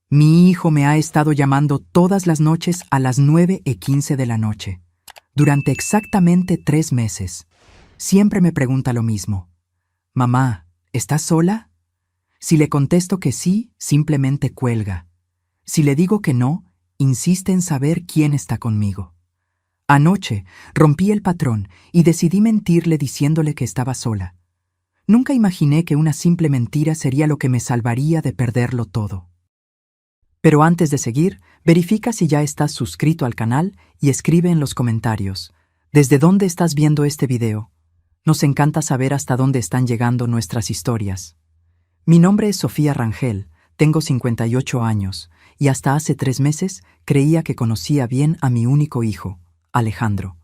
Mi hijo me ha estado llamando todas las noches a las 9:15 de la noche, durante exactamente 3 meses. Siempre me pregunta lo mismo. Mamá, ¿estás sola? Si le contesto que sí, simplemente cuelga. Si le digo que no, insiste en saber quién está conmigo. Anoche rompí el patrón y decidí mentirle diciéndole que estaba sola. Nunca imaginé que una simple mentira sería lo que me salvaría de perderlo todo. Pero antes de seguir, verifica si ya estás suscrito al canal y escribe en los comentarios ¿desde dónde estás viendo este video? Nos encanta saber hasta dónde están llegando nuestras historias. Mi nombre es Sofía Rangel, tengo 58 años y hasta hace 3 meses creía que conocía bien a mi único hijo, Alejandro.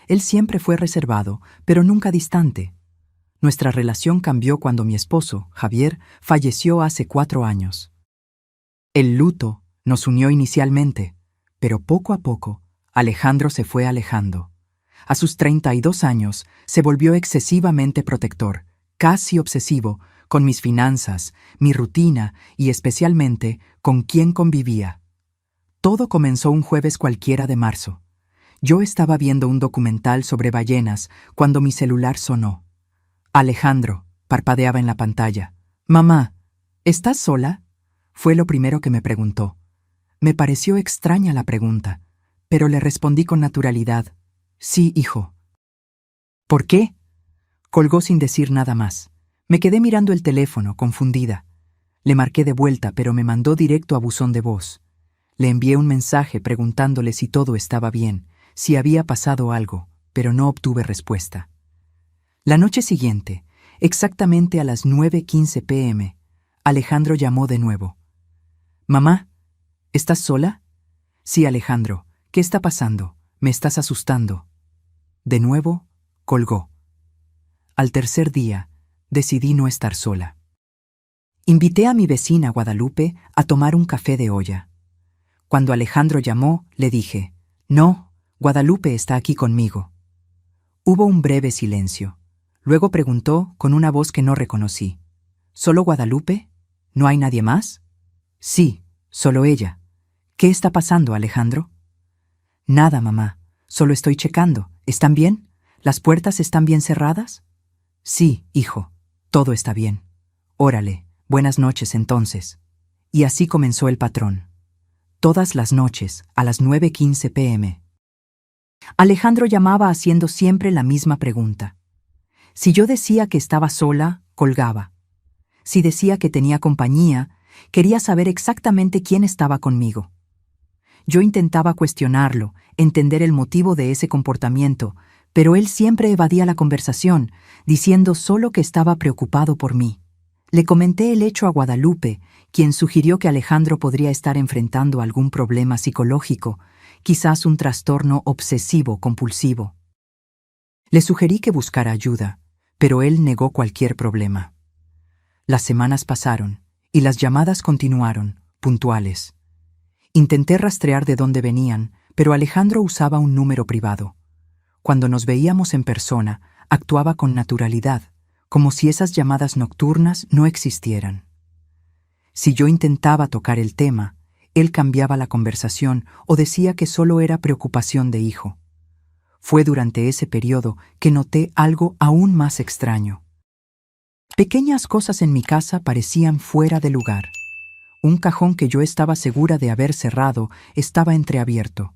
Él siempre fue reservado, pero nunca distante. Nuestra relación cambió cuando mi esposo, Javier, falleció hace 4 años. El luto nos unió inicialmente, pero poco a poco, Alejandro se fue alejando. A sus 32 años, se volvió excesivamente protector, casi obsesivo, con mis finanzas, mi rutina y especialmente con quién convivía. Todo comenzó un jueves cualquiera de marzo. Yo estaba viendo un documental sobre ballenas cuando mi celular sonó. Alejandro parpadeaba en la pantalla. «Mamá, ¿estás sola?», fue lo primero que me preguntó. Me pareció extraña la pregunta, pero le respondí con naturalidad. «Sí, hijo». «¿Por qué?». Colgó sin decir nada más. Me quedé mirando el teléfono, confundida. Le marqué de vuelta, pero me mandó directo a buzón de voz. Le envié un mensaje preguntándole si todo estaba bien, si había pasado algo, pero no obtuve respuesta. La noche siguiente, exactamente a las 9:15 p.m., Alejandro llamó de nuevo. «Mamá, ¿estás sola?». «Sí, Alejandro, ¿qué está pasando? Me estás asustando». De nuevo, colgó. Al tercer día, decidí no estar sola. Invité a mi vecina Guadalupe a tomar un café de olla. Cuando Alejandro llamó, le dije, «No, Guadalupe está aquí conmigo». Hubo un breve silencio. Luego preguntó con una voz que no reconocí, «¿Solo Guadalupe? ¿No hay nadie más?». «Sí, solo ella». «¿Qué está pasando, Alejandro?». «Nada, mamá. Solo estoy checando. ¿Están bien? ¿Las puertas están bien cerradas?». «Sí, hijo. Todo está bien». «Órale. Buenas noches, entonces». Y así comenzó el patrón. Todas las noches, a las 9:15 p.m. Alejandro llamaba haciendo siempre la misma pregunta. Si yo decía que estaba sola, colgaba. Si decía que tenía compañía, quería saber exactamente quién estaba conmigo. Yo intentaba cuestionarlo, entender el motivo de ese comportamiento, pero él siempre evadía la conversación, diciendo solo que estaba preocupado por mí. Le comenté el hecho a Guadalupe, quien sugirió que Alejandro podría estar enfrentando algún problema psicológico, quizás un trastorno obsesivo-compulsivo. Le sugerí que buscara ayuda, pero él negó cualquier problema. Las semanas pasaron y las llamadas continuaron, puntuales. Intenté rastrear de dónde venían, pero Alejandro usaba un número privado. Cuando nos veíamos en persona, actuaba con naturalidad, como si esas llamadas nocturnas no existieran. Si yo intentaba tocar el tema, él cambiaba la conversación o decía que solo era preocupación de hijo. Fue durante ese periodo que noté algo aún más extraño. Pequeñas cosas en mi casa parecían fuera de lugar. Un cajón que yo estaba segura de haber cerrado estaba entreabierto.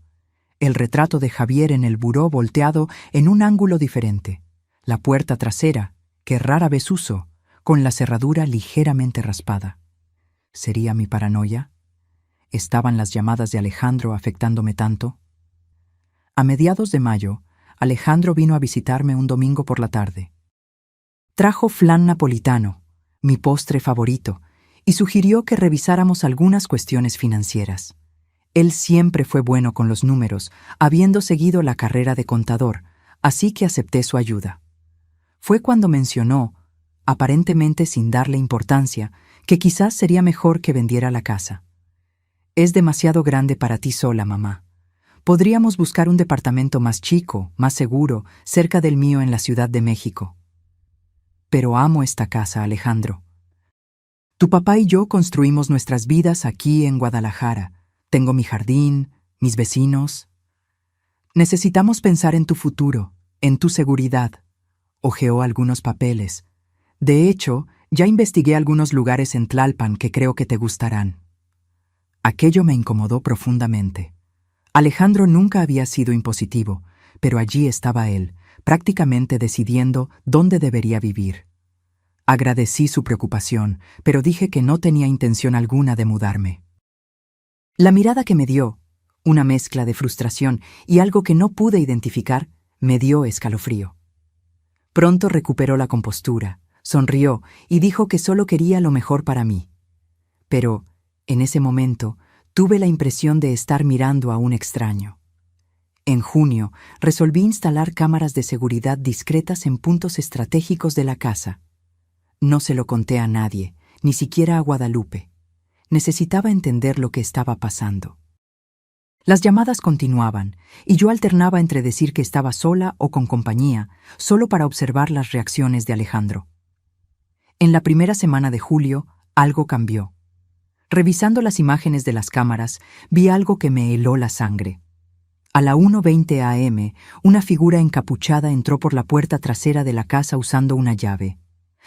El retrato de Javier en el buró volteado en un ángulo diferente. La puerta trasera, que rara vez uso, con la cerradura ligeramente raspada. ¿Sería mi paranoia? ¿Estaban las llamadas de Alejandro afectándome tanto? A mediados de mayo, Alejandro vino a visitarme un domingo por la tarde. Trajo flan napolitano, mi postre favorito, y sugirió que revisáramos algunas cuestiones financieras. Él siempre fue bueno con los números, habiendo seguido la carrera de contador, así que acepté su ayuda. Fue cuando mencionó, aparentemente sin darle importancia, que quizás sería mejor que vendiera la casa. «Es demasiado grande para ti sola, mamá. Podríamos buscar un departamento más chico, más seguro, cerca del mío en la Ciudad de México». «Pero amo esta casa, Alejandro». Tu papá y yo construimos nuestras vidas aquí en Guadalajara. Tengo mi jardín, mis vecinos. Necesitamos pensar en tu futuro, en tu seguridad. Hojeó algunos papeles. De hecho, ya investigué algunos lugares en Tlalpan que creo que te gustarán. Aquello me incomodó profundamente. Alejandro nunca había sido impositivo, pero allí estaba él, prácticamente decidiendo dónde debería vivir. Agradecí su preocupación, pero dije que no tenía intención alguna de mudarme. La mirada que me dio, una mezcla de frustración y algo que no pude identificar, me dio escalofrío. Pronto recuperó la compostura, sonrió y dijo que solo quería lo mejor para mí. Pero, en ese momento, tuve la impresión de estar mirando a un extraño. En junio, resolví instalar cámaras de seguridad discretas en puntos estratégicos de la casa. No se lo conté a nadie, ni siquiera a Guadalupe. Necesitaba entender lo que estaba pasando. Las llamadas continuaban, y yo alternaba entre decir que estaba sola o con compañía, solo para observar las reacciones de Alejandro. En la primera semana de julio, algo cambió. Revisando las imágenes de las cámaras, vi algo que me heló la sangre. A la 1:20 a.m., una figura encapuchada entró por la puerta trasera de la casa usando una llave.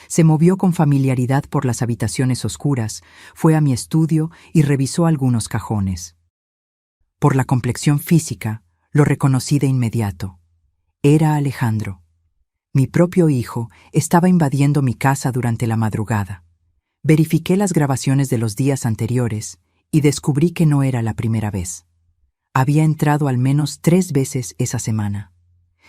Se movió con familiaridad por las habitaciones oscuras, fue a mi estudio y revisó algunos cajones. Por la complexión física, lo reconocí de inmediato. Era Alejandro. Mi propio hijo estaba invadiendo mi casa durante la madrugada. Verifiqué las grabaciones de los días anteriores y descubrí que no era la primera vez. Había entrado al menos 3 veces esa semana.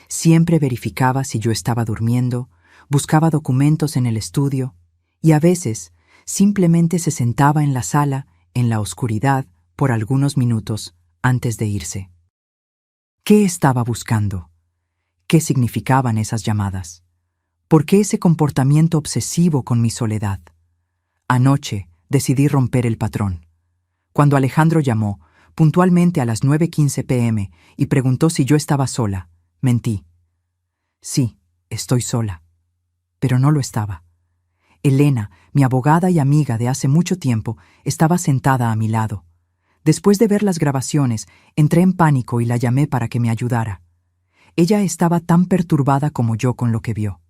Siempre verificaba si yo estaba durmiendo, buscaba documentos en el estudio y a veces simplemente se sentaba en la sala, en la oscuridad, por algunos minutos antes de irse. ¿Qué estaba buscando? ¿Qué significaban esas llamadas? ¿Por qué ese comportamiento obsesivo con mi soledad? Anoche decidí romper el patrón. Cuando Alejandro llamó, puntualmente a las 9:15 p.m., y preguntó si yo estaba sola, mentí. Sí, estoy sola. Pero no lo estaba. Elena, mi abogada y amiga de hace mucho tiempo, estaba sentada a mi lado. Después de ver las grabaciones, entré en pánico y la llamé para que me ayudara. Ella estaba tan perturbada como yo con lo que vio.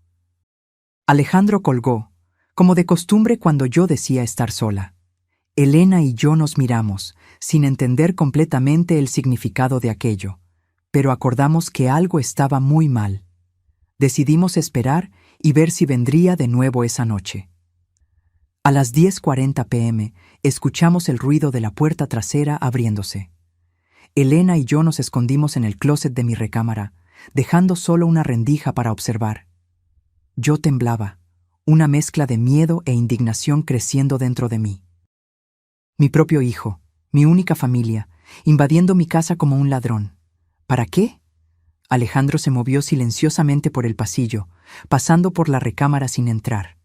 Alejandro colgó, como de costumbre cuando yo decía estar sola. Elena y yo nos miramos, sin entender completamente el significado de aquello, pero acordamos que algo estaba muy mal. Decidimos esperar y ver si vendría de nuevo esa noche. A las 10:40 p.m. escuchamos el ruido de la puerta trasera abriéndose. Elena y yo nos escondimos en el closet de mi recámara, dejando solo una rendija para observar. Yo temblaba, una mezcla de miedo e indignación creciendo dentro de mí. Mi propio hijo, mi única familia, invadiendo mi casa como un ladrón. ¿Para qué? Alejandro se movió silenciosamente por el pasillo, pasando por la recámara sin entrar.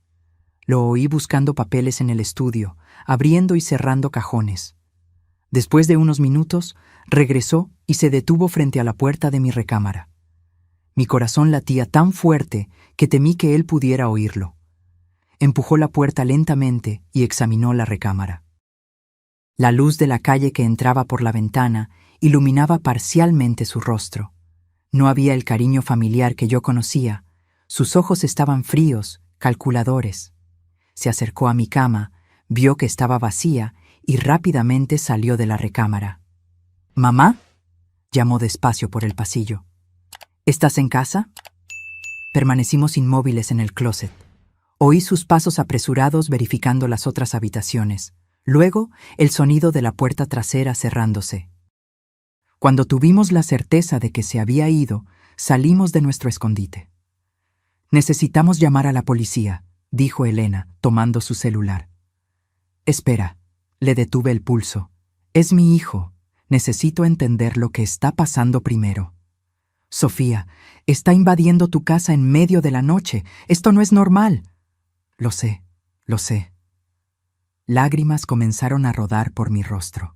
Lo oí buscando papeles en el estudio, abriendo y cerrando cajones. Después de unos minutos, regresó y se detuvo frente a la puerta de mi recámara. Mi corazón latía tan fuerte que temí que él pudiera oírlo. Empujó la puerta lentamente y examinó la recámara. La luz de la calle que entraba por la ventana iluminaba parcialmente su rostro. No había el cariño familiar que yo conocía. Sus ojos estaban fríos, calculadores. Se acercó a mi cama, vio que estaba vacía y rápidamente salió de la recámara. «¿Mamá?», llamó despacio por el pasillo. «¿Estás en casa?». Permanecimos inmóviles en el closet. Oí sus pasos apresurados verificando las otras habitaciones. Luego, el sonido de la puerta trasera cerrándose. Cuando tuvimos la certeza de que se había ido, salimos de nuestro escondite. «Necesitamos llamar a la policía», dijo Elena, tomando su celular. «Espera», le detuve el pulso. «Es mi hijo. Necesito entender lo que está pasando primero». «Sofía, está invadiendo tu casa en medio de la noche. Esto no es normal». Lo sé. Lágrimas comenzaron a rodar por mi rostro.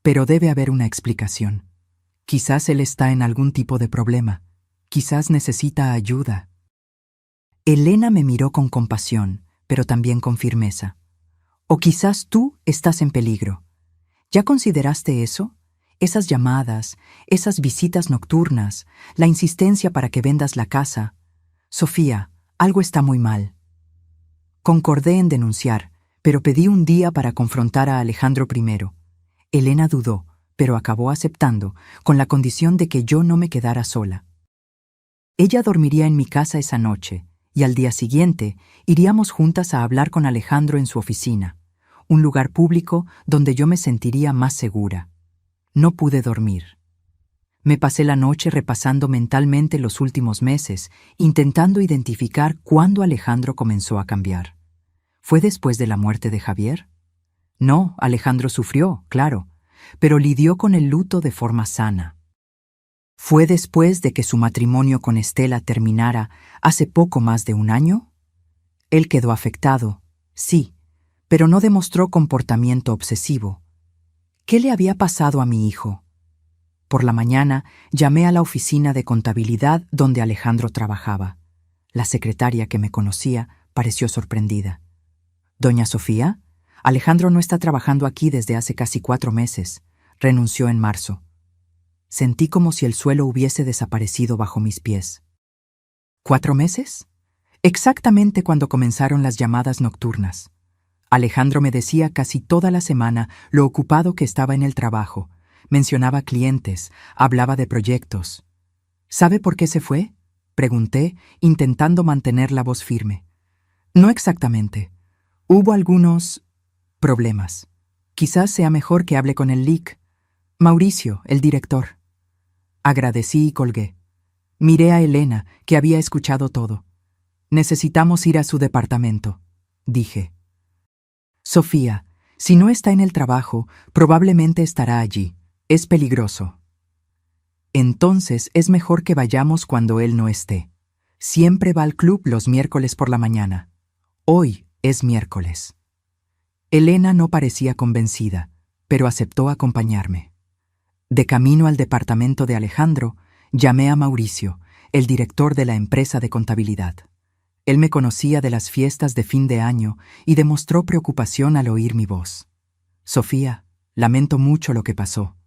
Pero debe haber una explicación. Quizás él está en algún tipo de problema. Quizás necesita ayuda. Elena me miró con compasión, pero también con firmeza. O quizás tú estás en peligro. ¿Ya consideraste eso? Esas llamadas, esas visitas nocturnas, la insistencia para que vendas la casa. Sofía, algo está muy mal. Concordé en denunciar, pero pedí un día para confrontar a Alejandro primero. Elena dudó, pero acabó aceptando, con la condición de que yo no me quedara sola. Ella dormiría en mi casa esa noche, y al día siguiente iríamos juntas a hablar con Alejandro en su oficina, un lugar público donde yo me sentiría más segura. No pude dormir. Me pasé la noche repasando mentalmente los últimos meses, intentando identificar cuándo Alejandro comenzó a cambiar. ¿Fue después de la muerte de Javier? No, Alejandro sufrió, claro, pero lidió con el luto de forma sana. ¿Fue después de que su matrimonio con Estela terminara hace poco más de un año? Él quedó afectado, sí, pero no demostró comportamiento obsesivo. ¿Qué le había pasado a mi hijo? Por la mañana llamé a la oficina de contabilidad donde Alejandro trabajaba. La secretaria que me conocía pareció sorprendida. «Doña Sofía, Alejandro no está trabajando aquí desde hace casi 4 meses. Renunció en marzo». Sentí como si el suelo hubiese desaparecido bajo mis pies. ¿4 meses? Exactamente cuando comenzaron las llamadas nocturnas. Alejandro me decía casi toda la semana lo ocupado que estaba en el trabajo. Mencionaba clientes, hablaba de proyectos. ¿Sabe por qué se fue?, pregunté, intentando mantener la voz firme. No exactamente. Hubo algunos problemas. Quizás sea mejor que hable con el LIC. Mauricio, el director. Agradecí y colgué. Miré a Elena, que había escuchado todo. Necesitamos ir a su departamento, dije. Sofía, si no está en el trabajo, probablemente estará allí. Es peligroso. Entonces es mejor que vayamos cuando él no esté. Siempre va al club los miércoles por la mañana. Hoy es miércoles. Elena no parecía convencida, pero aceptó acompañarme. De camino al departamento de Alejandro, llamé a Mauricio, el director de la empresa de contabilidad. Él me conocía de las fiestas de fin de año y demostró preocupación al oír mi voz. Sofía, lamento mucho lo que pasó.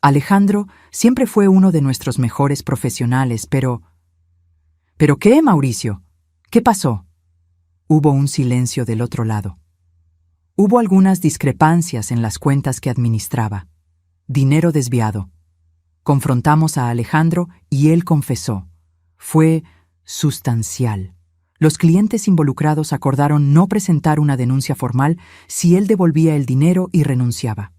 Alejandro siempre fue uno de nuestros mejores profesionales, pero... ¿Pero qué, Mauricio? ¿Qué pasó? Hubo un silencio del otro lado. Hubo algunas discrepancias en las cuentas que administraba. Dinero desviado. Confrontamos a Alejandro y él confesó. Fue sustancial. Los clientes involucrados acordaron no presentar una denuncia formal si él devolvía el dinero y renunciaba.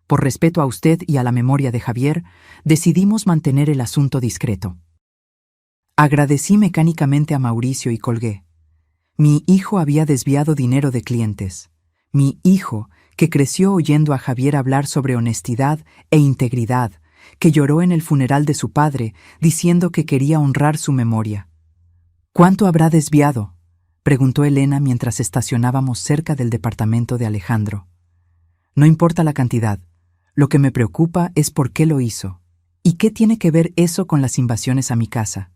Por respeto a usted y a la memoria de Javier, decidimos mantener el asunto discreto. Agradecí mecánicamente a Mauricio y colgué. Mi hijo había desviado dinero de clientes. Mi hijo, que creció oyendo a Javier hablar sobre honestidad e integridad, que lloró en el funeral de su padre diciendo que quería honrar su memoria. ¿Cuánto habrá desviado?, preguntó Elena mientras estacionábamos cerca del departamento de Alejandro. No importa la cantidad. Lo que me preocupa es por qué lo hizo. ¿Y qué tiene que ver eso con las invasiones a mi casa?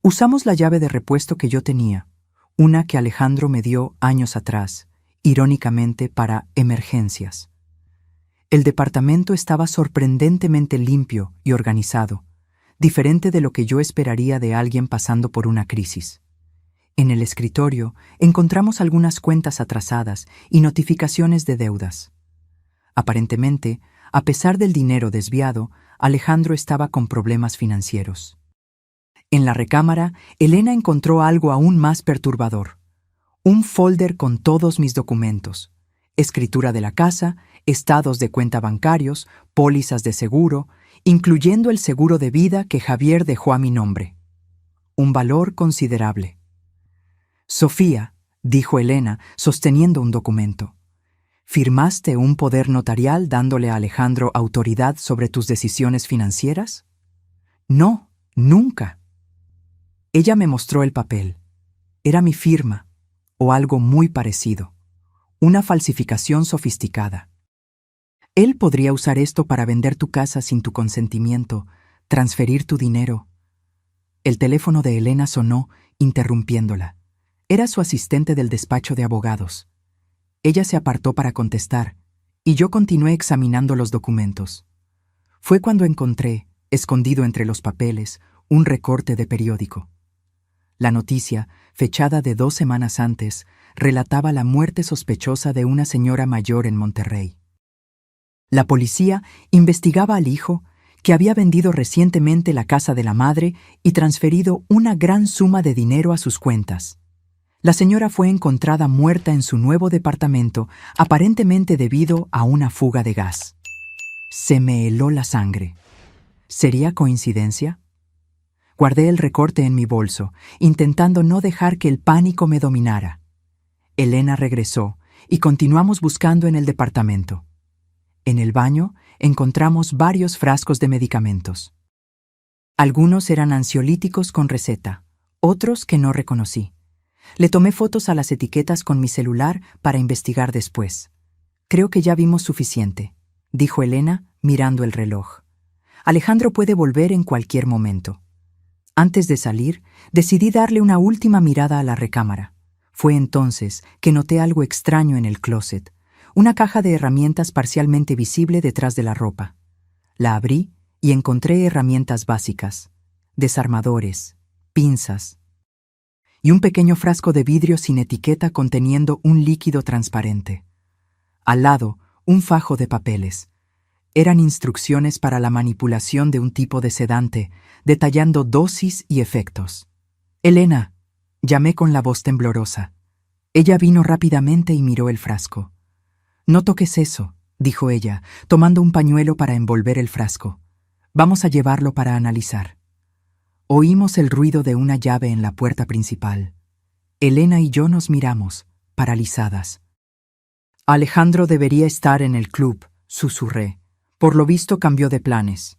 Usamos la llave de repuesto que yo tenía, una que Alejandro me dio años atrás, irónicamente para emergencias. El departamento estaba sorprendentemente limpio y organizado, diferente de lo que yo esperaría de alguien pasando por una crisis. En el escritorio encontramos algunas cuentas atrasadas y notificaciones de deudas. Aparentemente, a pesar del dinero desviado, Alejandro estaba con problemas financieros. En la recámara, Elena encontró algo aún más perturbador. Un folder con todos mis documentos. Escritura de la casa, estados de cuenta bancarios, pólizas de seguro, incluyendo el seguro de vida que Javier dejó a mi nombre. Un valor considerable. Sofía, dijo Elena, sosteniendo un documento. ¿Firmaste un poder notarial dándole a Alejandro autoridad sobre tus decisiones financieras? No, nunca. Ella me mostró el papel. Era mi firma, o algo muy parecido. Una falsificación sofisticada. Él podría usar esto para vender tu casa sin tu consentimiento, transferir tu dinero. El teléfono de Elena sonó, interrumpiéndola. Era su asistente del despacho de abogados. Ella se apartó para contestar, y yo continué examinando los documentos. Fue cuando encontré, escondido entre los papeles, un recorte de periódico. La noticia, fechada de 2 semanas antes, relataba la muerte sospechosa de una señora mayor en Monterrey. La policía investigaba al hijo, que había vendido recientemente la casa de la madre y transferido una gran suma de dinero a sus cuentas. La señora fue encontrada muerta en su nuevo departamento, aparentemente debido a una fuga de gas. Se me heló la sangre. ¿Sería coincidencia? Guardé el recorte en mi bolso, intentando no dejar que el pánico me dominara. Elena regresó y continuamos buscando en el departamento. En el baño encontramos varios frascos de medicamentos. Algunos eran ansiolíticos con receta, otros que no reconocí. Le tomé fotos a las etiquetas con mi celular para investigar después. Creo que ya vimos suficiente, dijo Elena mirando el reloj. Alejandro puede volver en cualquier momento. Antes de salir, decidí darle una última mirada a la recámara. Fue entonces que noté algo extraño en el closet, una caja de herramientas parcialmente visible detrás de la ropa. La abrí y encontré herramientas básicas, desarmadores, pinzas y un pequeño frasco de vidrio sin etiqueta conteniendo un líquido transparente. Al lado, un fajo de papeles. Eran instrucciones para la manipulación de un tipo de sedante, detallando dosis y efectos. «Elena», llamé con la voz temblorosa. Ella vino rápidamente y miró el frasco. «No toques eso», dijo ella, tomando un pañuelo para envolver el frasco. «Vamos a llevarlo para analizar». Oímos el ruido de una llave en la puerta principal. Elena y yo nos miramos, paralizadas. «Alejandro debería estar en el club», susurré. Por lo visto cambió de planes.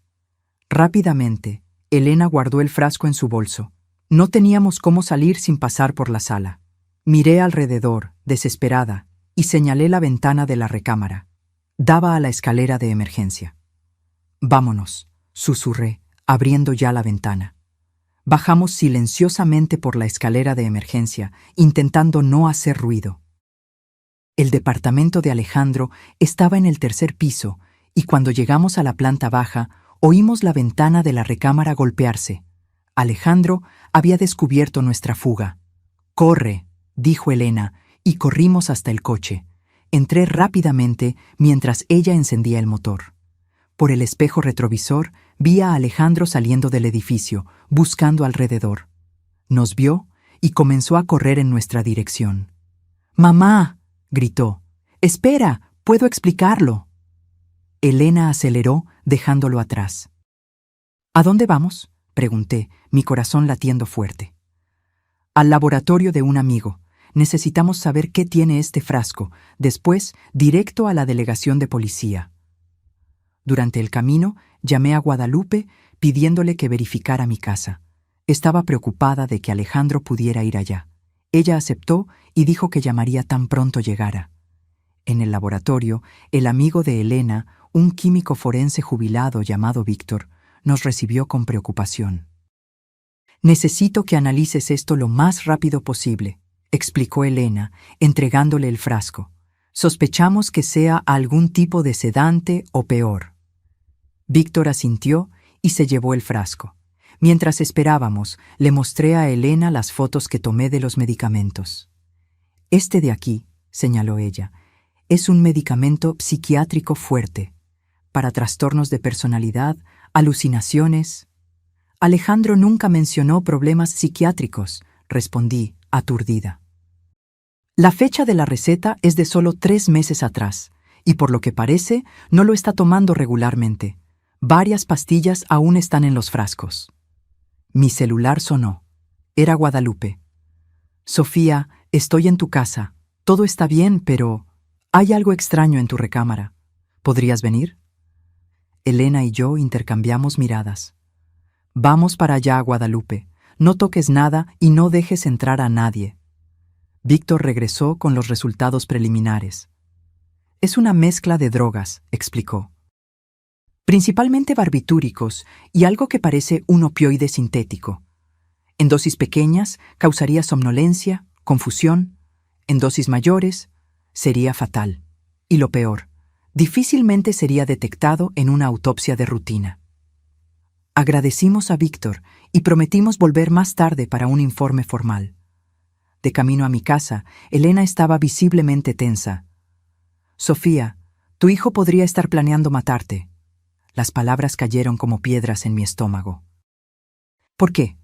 Rápidamente, Elena guardó el frasco en su bolso. No teníamos cómo salir sin pasar por la sala. Miré alrededor, desesperada, y señalé la ventana de la recámara. Daba a la escalera de emergencia. «Vámonos», susurré, abriendo ya la ventana. Bajamos silenciosamente por la escalera de emergencia, intentando no hacer ruido. El departamento de Alejandro estaba en el 3er piso, y cuando llegamos a la planta baja, oímos la ventana de la recámara golpearse. Alejandro había descubierto nuestra fuga. «Corre», dijo Elena, y corrimos hasta el coche. Entré rápidamente mientras ella encendía el motor. Por el espejo retrovisor vi a Alejandro saliendo del edificio, buscando alrededor. Nos vio y comenzó a correr en nuestra dirección. «¡Mamá!», gritó. «¡Espera! ¡Puedo explicarlo!». Elena aceleró, dejándolo atrás. «¿A dónde vamos?», pregunté, mi corazón latiendo fuerte. «Al laboratorio de un amigo. Necesitamos saber qué tiene este frasco. Después, directo a la delegación de policía». Durante el camino, llamé a Guadalupe pidiéndole que verificara mi casa. Estaba preocupada de que Alejandro pudiera ir allá. Ella aceptó y dijo que llamaría tan pronto llegara. En el laboratorio, el amigo de Elena, un químico forense jubilado llamado Víctor, nos recibió con preocupación. «Necesito que analices esto lo más rápido posible», explicó Elena, entregándole el frasco. «Sospechamos que sea algún tipo de sedante o peor». Víctor asintió y se llevó el frasco. Mientras esperábamos, le mostré a Elena las fotos que tomé de los medicamentos. «Este de aquí», señaló ella, «es un medicamento psiquiátrico fuerte, para trastornos de personalidad, alucinaciones». «Alejandro nunca mencionó problemas psiquiátricos», respondí, aturdida. «La fecha de la receta es de solo 3 meses atrás, y por lo que parece, no lo está tomando regularmente. Varias pastillas aún están en los frascos». Mi celular sonó. Era Guadalupe. «Sofía, estoy en tu casa. Todo está bien, pero hay algo extraño en tu recámara. ¿Podrías venir?». Elena y yo intercambiamos miradas. «Vamos para allá, Guadalupe. No toques nada y no dejes entrar a nadie». Víctor regresó con los resultados preliminares. «Es una mezcla de drogas», explicó. «Principalmente barbitúricos y algo que parece un opioide sintético. En dosis pequeñas causaría somnolencia, confusión. En dosis mayores, Sería fatal. Y lo peor, difícilmente sería detectado en una autopsia de rutina. Agradecimos a Víctor y prometimos volver más tarde para un informe formal. De camino a mi casa, Elena estaba visiblemente tensa. «Sofía, tu hijo podría estar planeando matarte». Las palabras cayeron como piedras en mi estómago. ¿Por qué?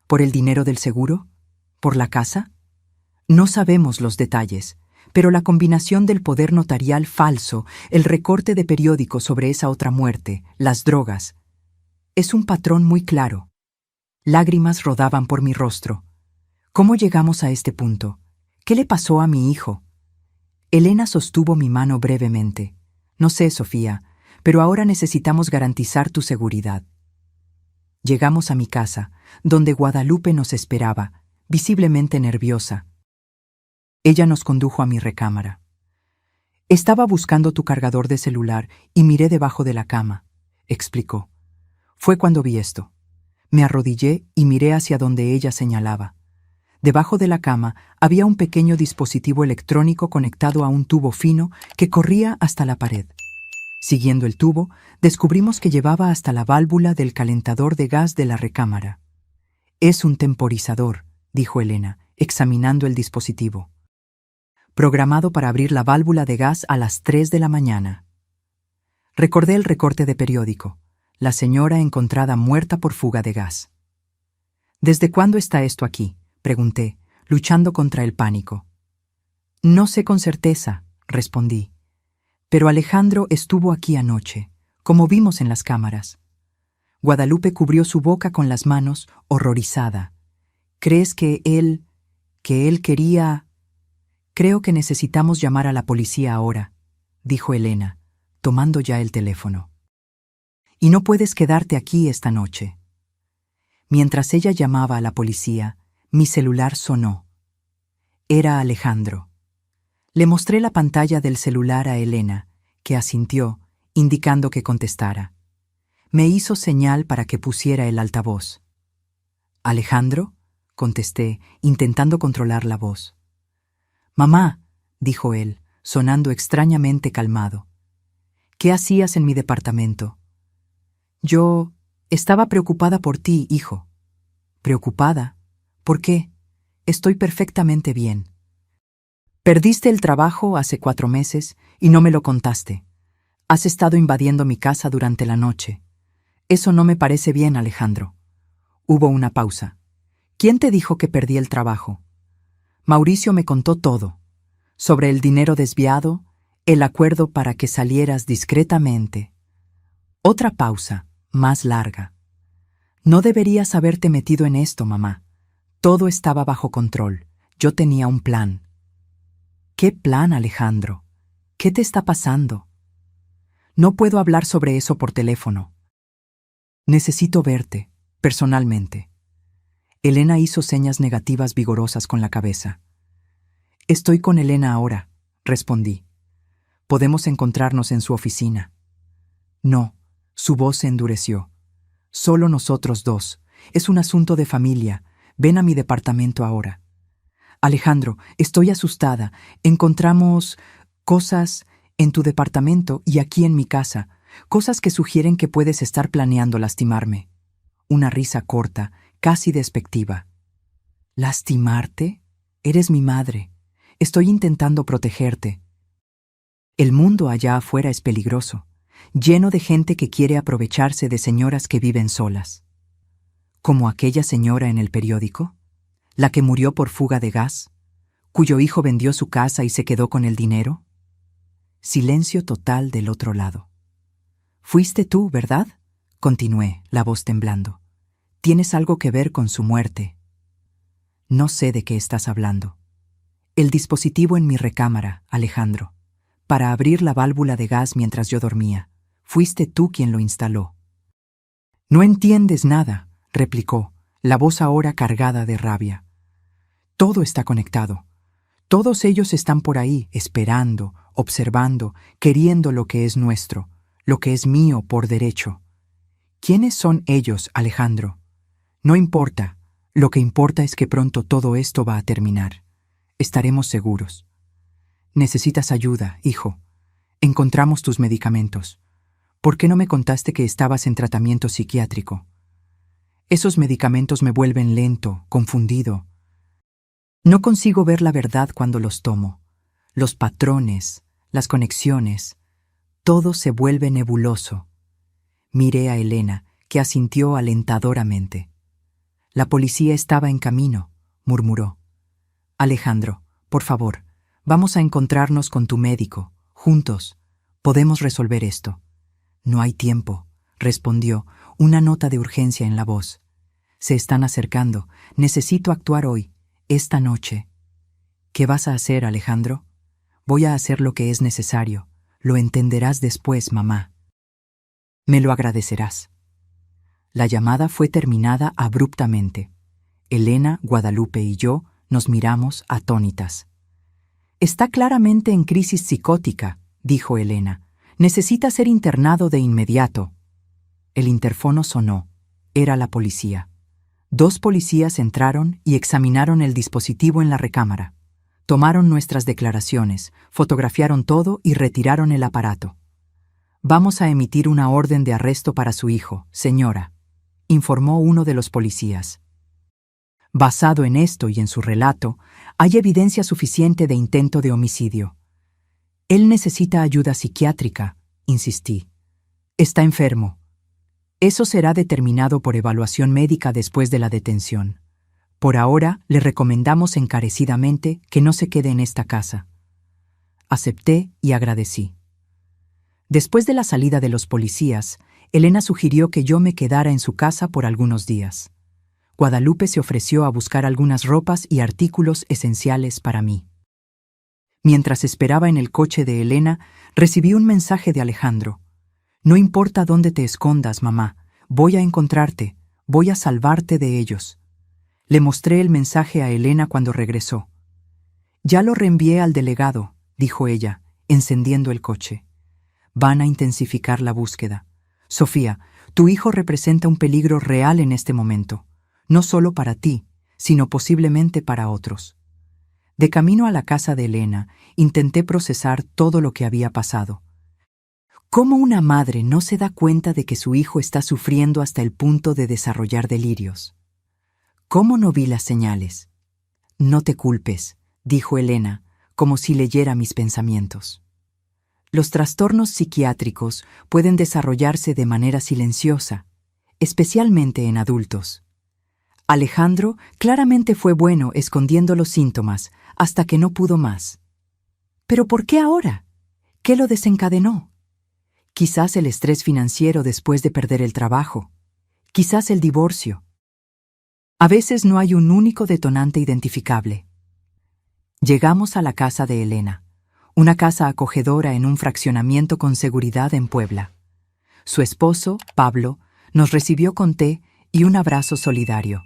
¿Por el dinero del seguro? ¿Por la casa? No sabemos los detalles, pero la combinación del poder notarial falso, el recorte de periódicos sobre esa otra muerte, las drogas, es un patrón muy claro. Lágrimas rodaban por mi rostro. ¿Cómo llegamos a este punto? ¿Qué le pasó a mi hijo? Elena sostuvo mi mano brevemente. No sé, Sofía, pero ahora necesitamos garantizar tu seguridad. Llegamos a mi casa, donde Guadalupe nos esperaba, visiblemente nerviosa. Ella nos condujo a mi recámara. Estaba buscando tu cargador de celular y miré debajo de la cama, explicó. Fue cuando vi esto. Me arrodillé y miré hacia donde ella señalaba. Debajo de la cama había un pequeño dispositivo electrónico conectado a un tubo fino que corría hasta la pared. Siguiendo el tubo, descubrimos que llevaba hasta la válvula del calentador de gas de la recámara. «Es un temporizador», dijo Elena, examinando el dispositivo. «Programado para abrir la válvula de gas a las 3 de la mañana». Recordé el recorte de periódico. La señora encontrada muerta por fuga de gas. «¿Desde cuándo está esto aquí?», pregunté, luchando contra el pánico. «No sé con certeza», respondí. «Pero Alejandro estuvo aquí anoche, como vimos en las cámaras». Guadalupe cubrió su boca con las manos, horrorizada. «¿Crees que él quería...?» «Creo que necesitamos llamar a la policía ahora», dijo Elena, tomando ya el teléfono. «Y no puedes quedarte aquí esta noche». Mientras ella llamaba a la policía, mi celular sonó. Era Alejandro. Le mostré la pantalla del celular a Elena, que asintió, indicando que contestara. Me hizo señal para que pusiera el altavoz. «¿Alejandro?», contesté, intentando controlar la voz. «Mamá», dijo él, sonando extrañamente calmado. «¿Qué hacías en mi departamento?» «Yo estaba preocupada por ti, hijo». «¿Preocupada? ¿Por qué? Estoy perfectamente bien». «Perdiste el trabajo hace 4 meses y no me lo contaste. Has estado invadiendo mi casa durante la noche. Eso no me parece bien, Alejandro». Hubo una pausa. «¿Quién te dijo que perdí el trabajo?» «Mauricio me contó todo. Sobre el dinero desviado, el acuerdo para que salieras discretamente». Otra pausa, más larga. «No deberías haberte metido en esto, mamá. Todo estaba bajo control. Yo tenía un plan». «¿Qué plan, Alejandro? ¿Qué te está pasando?» «No puedo hablar sobre eso por teléfono. Necesito verte, personalmente». Elena hizo señas negativas vigorosas con la cabeza. «Estoy con Elena ahora», respondí. «Podemos encontrarnos en su oficina». «No», su voz se endureció. «Solo nosotros dos. Es un asunto de familia. Ven a mi departamento ahora». «Alejandro, estoy asustada. Encontramos cosas en tu departamento y aquí en mi casa, cosas que sugieren que puedes estar planeando lastimarme». Una risa corta, casi despectiva. «¿Lastimarte? Eres mi madre. Estoy intentando protegerte». El mundo allá afuera es peligroso, lleno de gente que quiere aprovecharse de señoras que viven solas. ¿Como aquella señora en el periódico? ¿La que murió por fuga de gas? ¿Cuyo hijo vendió su casa y se quedó con el dinero? Silencio total del otro lado. «Fuiste tú, ¿verdad?», continué, la voz temblando. «Tienes algo que ver con su muerte». «No sé de qué estás hablando». «El dispositivo en mi recámara, Alejandro, para abrir la válvula de gas mientras yo dormía. Fuiste tú quien lo instaló». «No entiendes nada», replicó, la voz ahora cargada de rabia. «Todo está conectado. Todos ellos están por ahí, esperando, observando, queriendo lo que es nuestro, lo que es mío por derecho. ¿Quiénes son ellos, Alejandro? No importa. Lo que importa es que pronto todo esto va a terminar. Estaremos seguros». Necesitas ayuda, hijo. Encontramos tus medicamentos. ¿Por qué no me contaste que estabas en tratamiento psiquiátrico? Esos medicamentos me vuelven lento, confundido. No consigo ver la verdad cuando los tomo. Los patrones, las conexiones, todo se vuelve nebuloso. Miré a Elena, que asintió alentadoramente. La policía estaba en camino, murmuró. Alejandro, por favor, vamos a encontrarnos con tu médico, juntos. Podemos resolver esto. No hay tiempo, respondió, una nota de urgencia en la voz. Se están acercando. Necesito actuar hoy, esta noche. ¿Qué vas a hacer, Alejandro? Voy a hacer lo que es necesario. Lo entenderás después, mamá. Me lo agradecerás. La llamada fue terminada abruptamente. Elena, Guadalupe y yo nos miramos atónitas. Está claramente en crisis psicótica, dijo Elena. Necesita ser internado de inmediato. El interfono sonó. Era la policía. 2 policías entraron y examinaron el dispositivo en la recámara. Tomaron nuestras declaraciones, fotografiaron todo y retiraron el aparato. Vamos a emitir una orden de arresto para su hijo, señora, informó uno de los policías. Basado en esto y en su relato, hay evidencia suficiente de intento de homicidio. Él necesita ayuda psiquiátrica, insistí. Está enfermo. Eso será determinado por evaluación médica después de la detención. Por ahora, le recomendamos encarecidamente que no se quede en esta casa. Acepté y agradecí. Después de la salida de los policías, Elena sugirió que yo me quedara en su casa por algunos días. Guadalupe se ofreció a buscar algunas ropas y artículos esenciales para mí. Mientras esperaba en el coche de Elena, recibí un mensaje de Alejandro. No importa dónde te escondas, mamá, voy a encontrarte, voy a salvarte de ellos. Le mostré el mensaje a Elena cuando regresó. Ya lo reenvié al delegado, dijo ella, encendiendo el coche. Van a intensificar la búsqueda. Sofía, tu hijo representa un peligro real en este momento, no solo para ti, sino posiblemente para otros. De camino a la casa de Elena, intenté procesar todo lo que había pasado. ¿Cómo una madre no se da cuenta de que su hijo está sufriendo hasta el punto de desarrollar delirios? ¿Cómo no vi las señales? No te culpes, dijo Elena, como si leyera mis pensamientos. Los trastornos psiquiátricos pueden desarrollarse de manera silenciosa, especialmente en adultos. Alejandro claramente fue bueno escondiendo los síntomas hasta que no pudo más. ¿Pero por qué ahora? ¿Qué lo desencadenó? Quizás el estrés financiero después de perder el trabajo. Quizás el divorcio. A veces no hay un único detonante identificable. Llegamos a la casa de Elena, una casa acogedora en un fraccionamiento con seguridad en Puebla. Su esposo, Pablo, nos recibió con té y un abrazo solidario.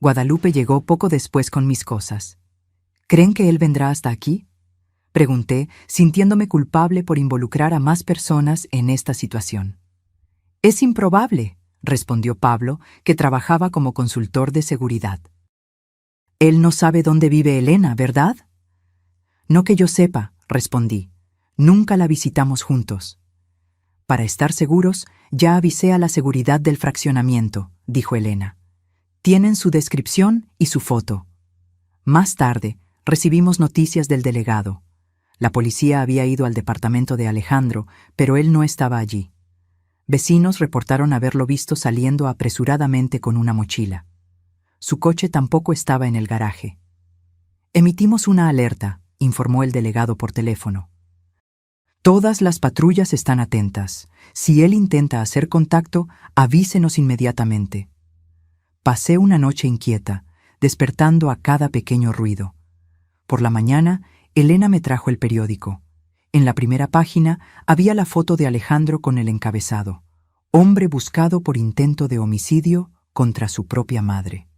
Guadalupe llegó poco después con mis cosas. ¿Creen que él vendrá hasta aquí? Pregunté, sintiéndome culpable por involucrar a más personas en esta situación. Es improbable, respondió Pablo, que trabajaba como consultor de seguridad. Él no sabe dónde vive Elena, ¿verdad? No que yo sepa, respondí. Nunca la visitamos juntos. Para estar seguros, ya avisé a la seguridad del fraccionamiento, dijo Elena. Tienen su descripción y su foto. Más tarde, recibimos noticias del delegado. La policía había ido al departamento de Alejandro, pero él no estaba allí. Vecinos reportaron haberlo visto saliendo apresuradamente con una mochila. Su coche tampoco estaba en el garaje. Emitimos una alerta, informó el delegado por teléfono. Todas las patrullas están atentas. Si él intenta hacer contacto, avísenos inmediatamente. Pasé una noche inquieta, despertando a cada pequeño ruido. Por la mañana, Elena me trajo el periódico. En la primera página había la foto de Alejandro con el encabezado: hombre buscado por intento de homicidio contra su propia madre.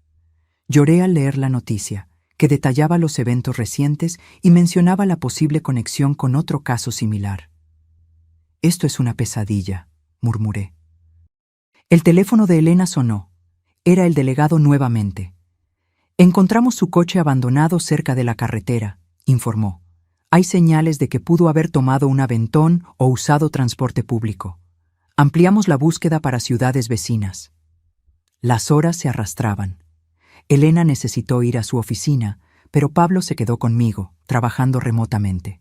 Lloré al leer la noticia, que detallaba los eventos recientes y mencionaba la posible conexión con otro caso similar. Esto es una pesadilla, murmuré. El teléfono de Elena sonó. Era el delegado nuevamente. Encontramos su coche abandonado cerca de la carretera, informó. Hay señales de que pudo haber tomado un aventón o usado transporte público. Ampliamos la búsqueda para ciudades vecinas. Las horas se arrastraban. Elena necesitó ir a su oficina, pero Pablo se quedó conmigo, trabajando remotamente.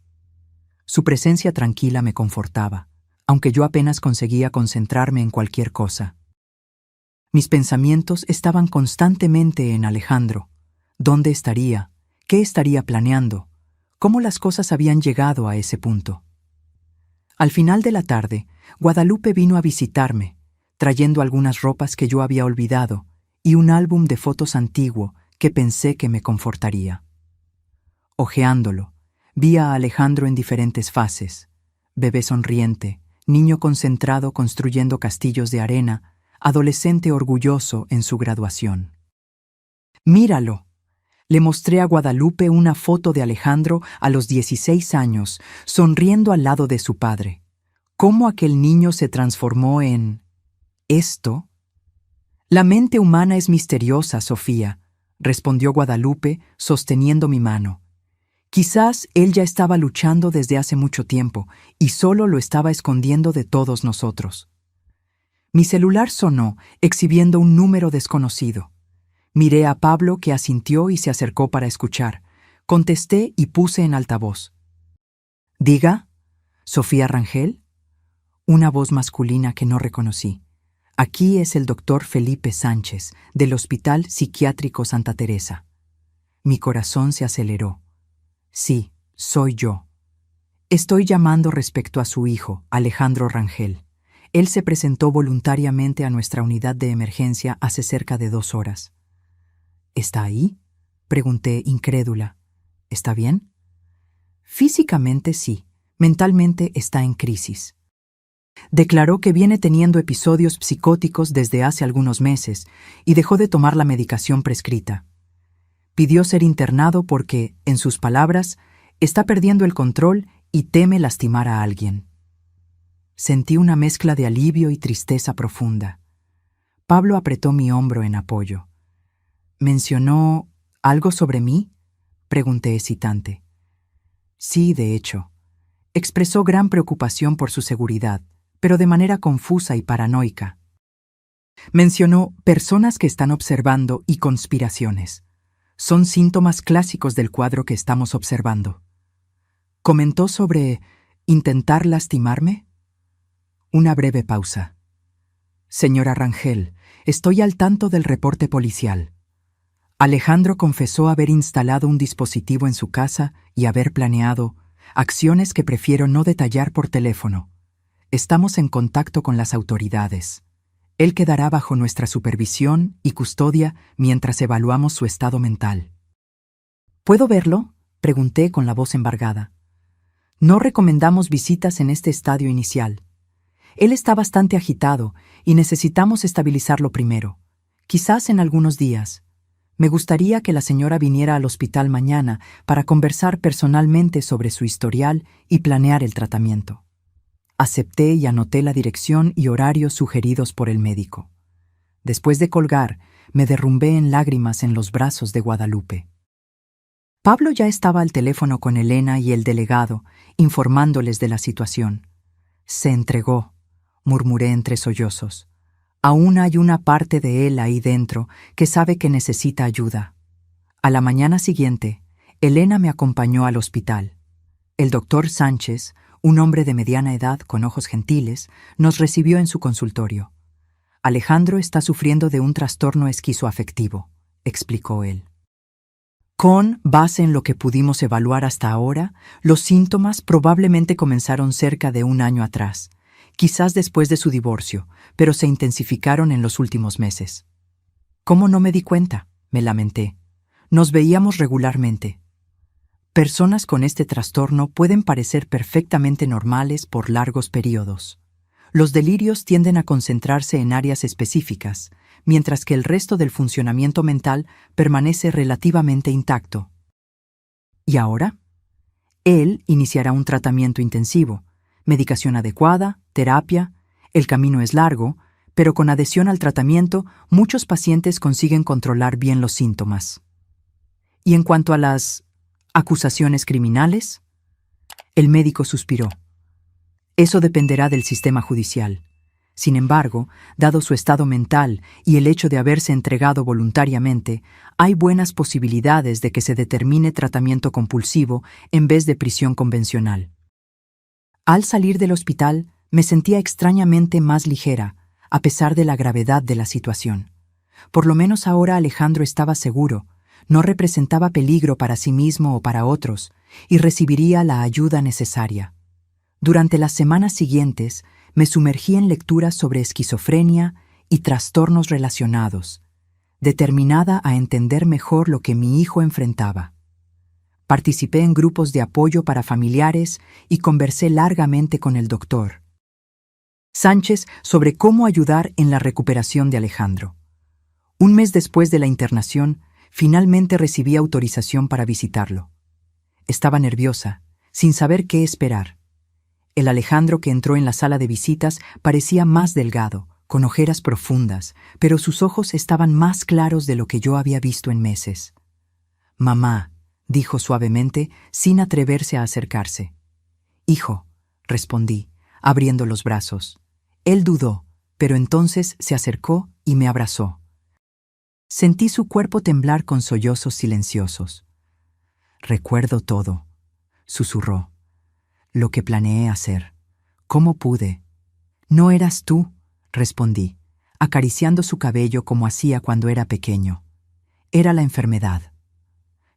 Su presencia tranquila me confortaba, aunque yo apenas conseguía concentrarme en cualquier cosa. Mis pensamientos estaban constantemente en Alejandro. ¿Dónde estaría? ¿Qué estaría planeando? ¿Cómo las cosas habían llegado a ese punto? Al final de la tarde, Guadalupe vino a visitarme, trayendo algunas ropas que yo había olvidado y un álbum de fotos antiguo que pensé que me confortaría. Hojeándolo, vi a Alejandro en diferentes fases: bebé sonriente, niño concentrado construyendo castillos de arena, adolescente orgulloso en su graduación. «Míralo», le mostré a Guadalupe una foto de Alejandro a los 16 años, sonriendo al lado de su padre. ¿Cómo aquel niño se transformó en esto? «La mente humana es misteriosa, Sofía», respondió Guadalupe, sosteniendo mi mano. Quizás él ya estaba luchando desde hace mucho tiempo y solo lo estaba escondiendo de todos nosotros. Mi celular sonó, exhibiendo un número desconocido. Miré a Pablo, que asintió y se acercó para escuchar. Contesté y puse en altavoz. «Diga, ¿Sofía Rangel?» Una voz masculina que no reconocí. «Aquí es el doctor Felipe Sánchez, del Hospital Psiquiátrico Santa Teresa». Mi corazón se aceleró. «Sí, soy yo. Estoy llamando respecto a su hijo, Alejandro Rangel. Él se presentó voluntariamente a nuestra unidad de emergencia hace cerca de 2 horas». «¿Está ahí?», pregunté incrédula. «¿Está bien?». «Físicamente sí, mentalmente está en crisis». Declaró que viene teniendo episodios psicóticos desde hace algunos meses y dejó de tomar la medicación prescrita. Pidió ser internado porque, en sus palabras, está perdiendo el control y teme lastimar a alguien. Sentí una mezcla de alivio y tristeza profunda. Pablo apretó mi hombro en apoyo. «¿Mencionó algo sobre mí?», pregunté hesitante. «Sí, de hecho. Expresó gran preocupación por su seguridad, pero de manera confusa y paranoica. Mencionó personas que están observando y conspiraciones. Son síntomas clásicos del cuadro que estamos observando. Comentó sobre intentar lastimarme». Una breve pausa. «Señora Rangel, estoy al tanto del reporte policial. Alejandro confesó haber instalado un dispositivo en su casa y haber planeado acciones que prefiero no detallar por teléfono. Estamos en contacto con las autoridades. Él quedará bajo nuestra supervisión y custodia mientras evaluamos su estado mental». «¿Puedo verlo?», pregunté con la voz embargada. «No recomendamos visitas en este estadio inicial. Él está bastante agitado y necesitamos estabilizarlo primero, quizás en algunos días. Me gustaría que la señora viniera al hospital mañana para conversar personalmente sobre su historial y planear el tratamiento». Acepté y anoté la dirección y horarios sugeridos por el médico. Después de colgar, me derrumbé en lágrimas en los brazos de Guadalupe. Pablo ya estaba al teléfono con Elena y el delegado, informándoles de la situación. «Se entregó», murmuré entre sollozos. «Aún hay una parte de él ahí dentro que sabe que necesita ayuda». A la mañana siguiente, Elena me acompañó al hospital. El doctor Sánchez, un hombre de mediana edad con ojos gentiles, nos recibió en su consultorio. «Alejandro está sufriendo de un trastorno esquizoafectivo», explicó él. «Con base en lo que pudimos evaluar hasta ahora, los síntomas probablemente comenzaron cerca de 1 año atrás, quizás después de su divorcio, pero se intensificaron en los últimos meses». «¿Cómo no me di cuenta?», me lamenté. «Nos veíamos regularmente». Personas con este trastorno pueden parecer perfectamente normales por largos periodos. Los delirios tienden a concentrarse en áreas específicas, mientras que el resto del funcionamiento mental permanece relativamente intacto. ¿Y ahora? Él iniciará un tratamiento intensivo, medicación adecuada, terapia. El camino es largo, pero con adhesión al tratamiento, muchos pacientes consiguen controlar bien los síntomas. Y en cuanto a las acusaciones criminales, El médico suspiró. Eso dependerá del sistema judicial. Sin embargo, dado su estado mental y el hecho de haberse entregado voluntariamente, hay buenas posibilidades de que se determine tratamiento compulsivo en vez de prisión convencional. Al salir del hospital, me sentía extrañamente más ligera, a pesar de la gravedad de la situación. Por lo menos ahora Alejandro estaba seguro, no representaba peligro para sí mismo o para otros, y recibiría la ayuda necesaria. Durante las semanas siguientes, me sumergí en lecturas sobre esquizofrenia y trastornos relacionados, determinada a entender mejor lo que mi hijo enfrentaba. Participé en grupos de apoyo para familiares y conversé largamente con el doctor Sánchez sobre cómo ayudar en la recuperación de Alejandro. Un mes después de la internación, finalmente recibí autorización para visitarlo. Estaba nerviosa, sin saber qué esperar. El Alejandro que entró en la sala de visitas parecía más delgado, con ojeras profundas, pero sus ojos estaban más claros de lo que yo había visto en meses. «Mamá», dijo suavemente, sin atreverse a acercarse. «Hijo», respondí, abriendo los brazos. Él dudó, pero entonces se acercó y me abrazó. Sentí su cuerpo temblar con sollozos silenciosos. «Recuerdo todo», susurró. «Lo que planeé hacer. ¿Cómo pude?» «No eras tú», respondí, acariciando su cabello como hacía cuando era pequeño. «Era la enfermedad».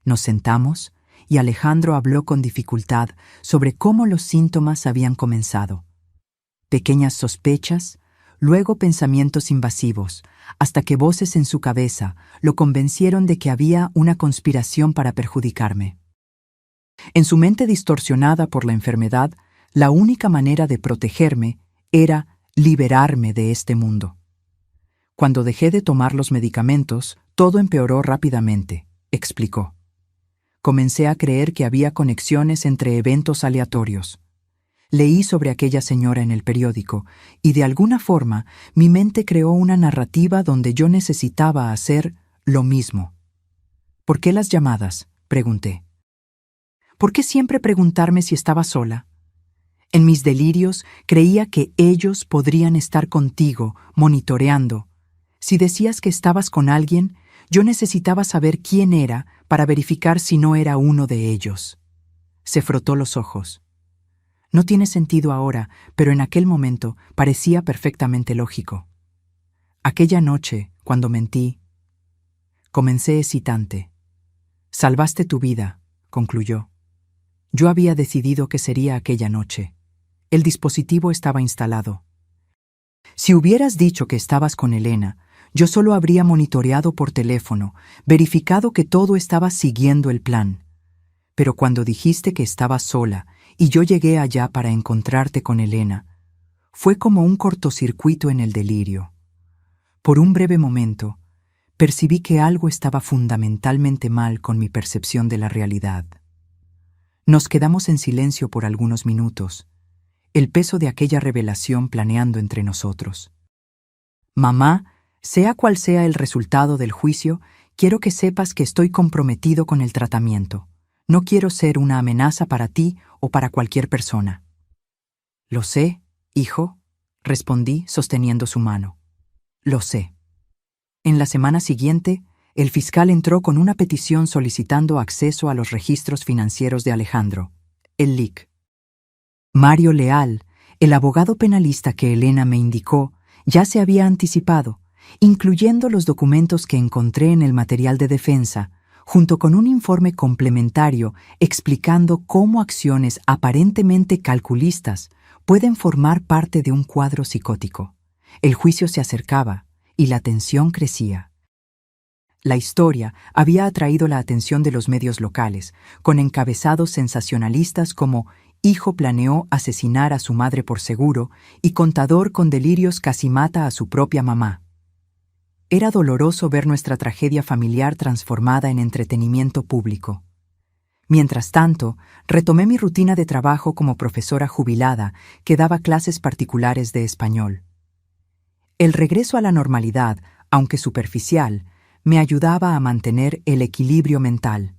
Nos sentamos y Alejandro habló con dificultad sobre cómo los síntomas habían comenzado. Pequeñas sospechas, luego pensamientos invasivos, hasta que voces en su cabeza lo convencieron de que había una conspiración para perjudicarme. En su mente distorsionada por la enfermedad, la única manera de protegerme era liberarme de este mundo. Cuando dejé de tomar los medicamentos, todo empeoró rápidamente, explicó. Comencé a creer que había conexiones entre eventos aleatorios. Leí sobre aquella señora en el periódico y de alguna forma mi mente creó una narrativa donde yo necesitaba hacer lo mismo. «¿Por qué las llamadas?», pregunté. «¿Por qué siempre preguntarme si estaba sola?» En mis delirios creía que ellos podrían estar contigo, monitoreando. Si decías que estabas con alguien, yo necesitaba saber quién era para verificar si no era uno de ellos. Se frotó los ojos. No tiene sentido ahora, pero en aquel momento parecía perfectamente lógico. Aquella noche, cuando mentí, comencé hesitante. «Salvaste tu vida», concluyó. Yo había decidido que sería aquella noche. El dispositivo estaba instalado. Si hubieras dicho que estabas con Elena, yo solo habría monitoreado por teléfono, verificado que todo estaba siguiendo el plan. Pero cuando dijiste que estabas sola y yo llegué allá para encontrarte con Elena, fue como un cortocircuito en el delirio. Por un breve momento, percibí que algo estaba fundamentalmente mal con mi percepción de la realidad. Nos quedamos en silencio por algunos minutos, el peso de aquella revelación planeando entre nosotros. «Mamá, sea cual sea el resultado del juicio, quiero que sepas que estoy comprometido con el tratamiento. No quiero ser una amenaza para ti o para cualquier persona». «Lo sé, hijo», respondí sosteniendo su mano. «Lo sé». En la semana siguiente, el fiscal entró con una petición solicitando acceso a los registros financieros de Alejandro, el LIC. Mario Leal, el abogado penalista que Elena me indicó, ya se había anticipado, incluyendo los documentos que encontré en el material de defensa, junto con un informe complementario explicando cómo acciones aparentemente calculistas pueden formar parte de un cuadro psicótico. El juicio se acercaba y la tensión crecía. La historia había atraído la atención de los medios locales, con encabezados sensacionalistas como «Hijo planeó asesinar a su madre por seguro» y «Contador con delirios casi mata a su propia mamá». Era doloroso ver nuestra tragedia familiar transformada en entretenimiento público. Mientras tanto, retomé mi rutina de trabajo como profesora jubilada que daba clases particulares de español. El regreso a la normalidad, aunque superficial, me ayudaba a mantener el equilibrio mental.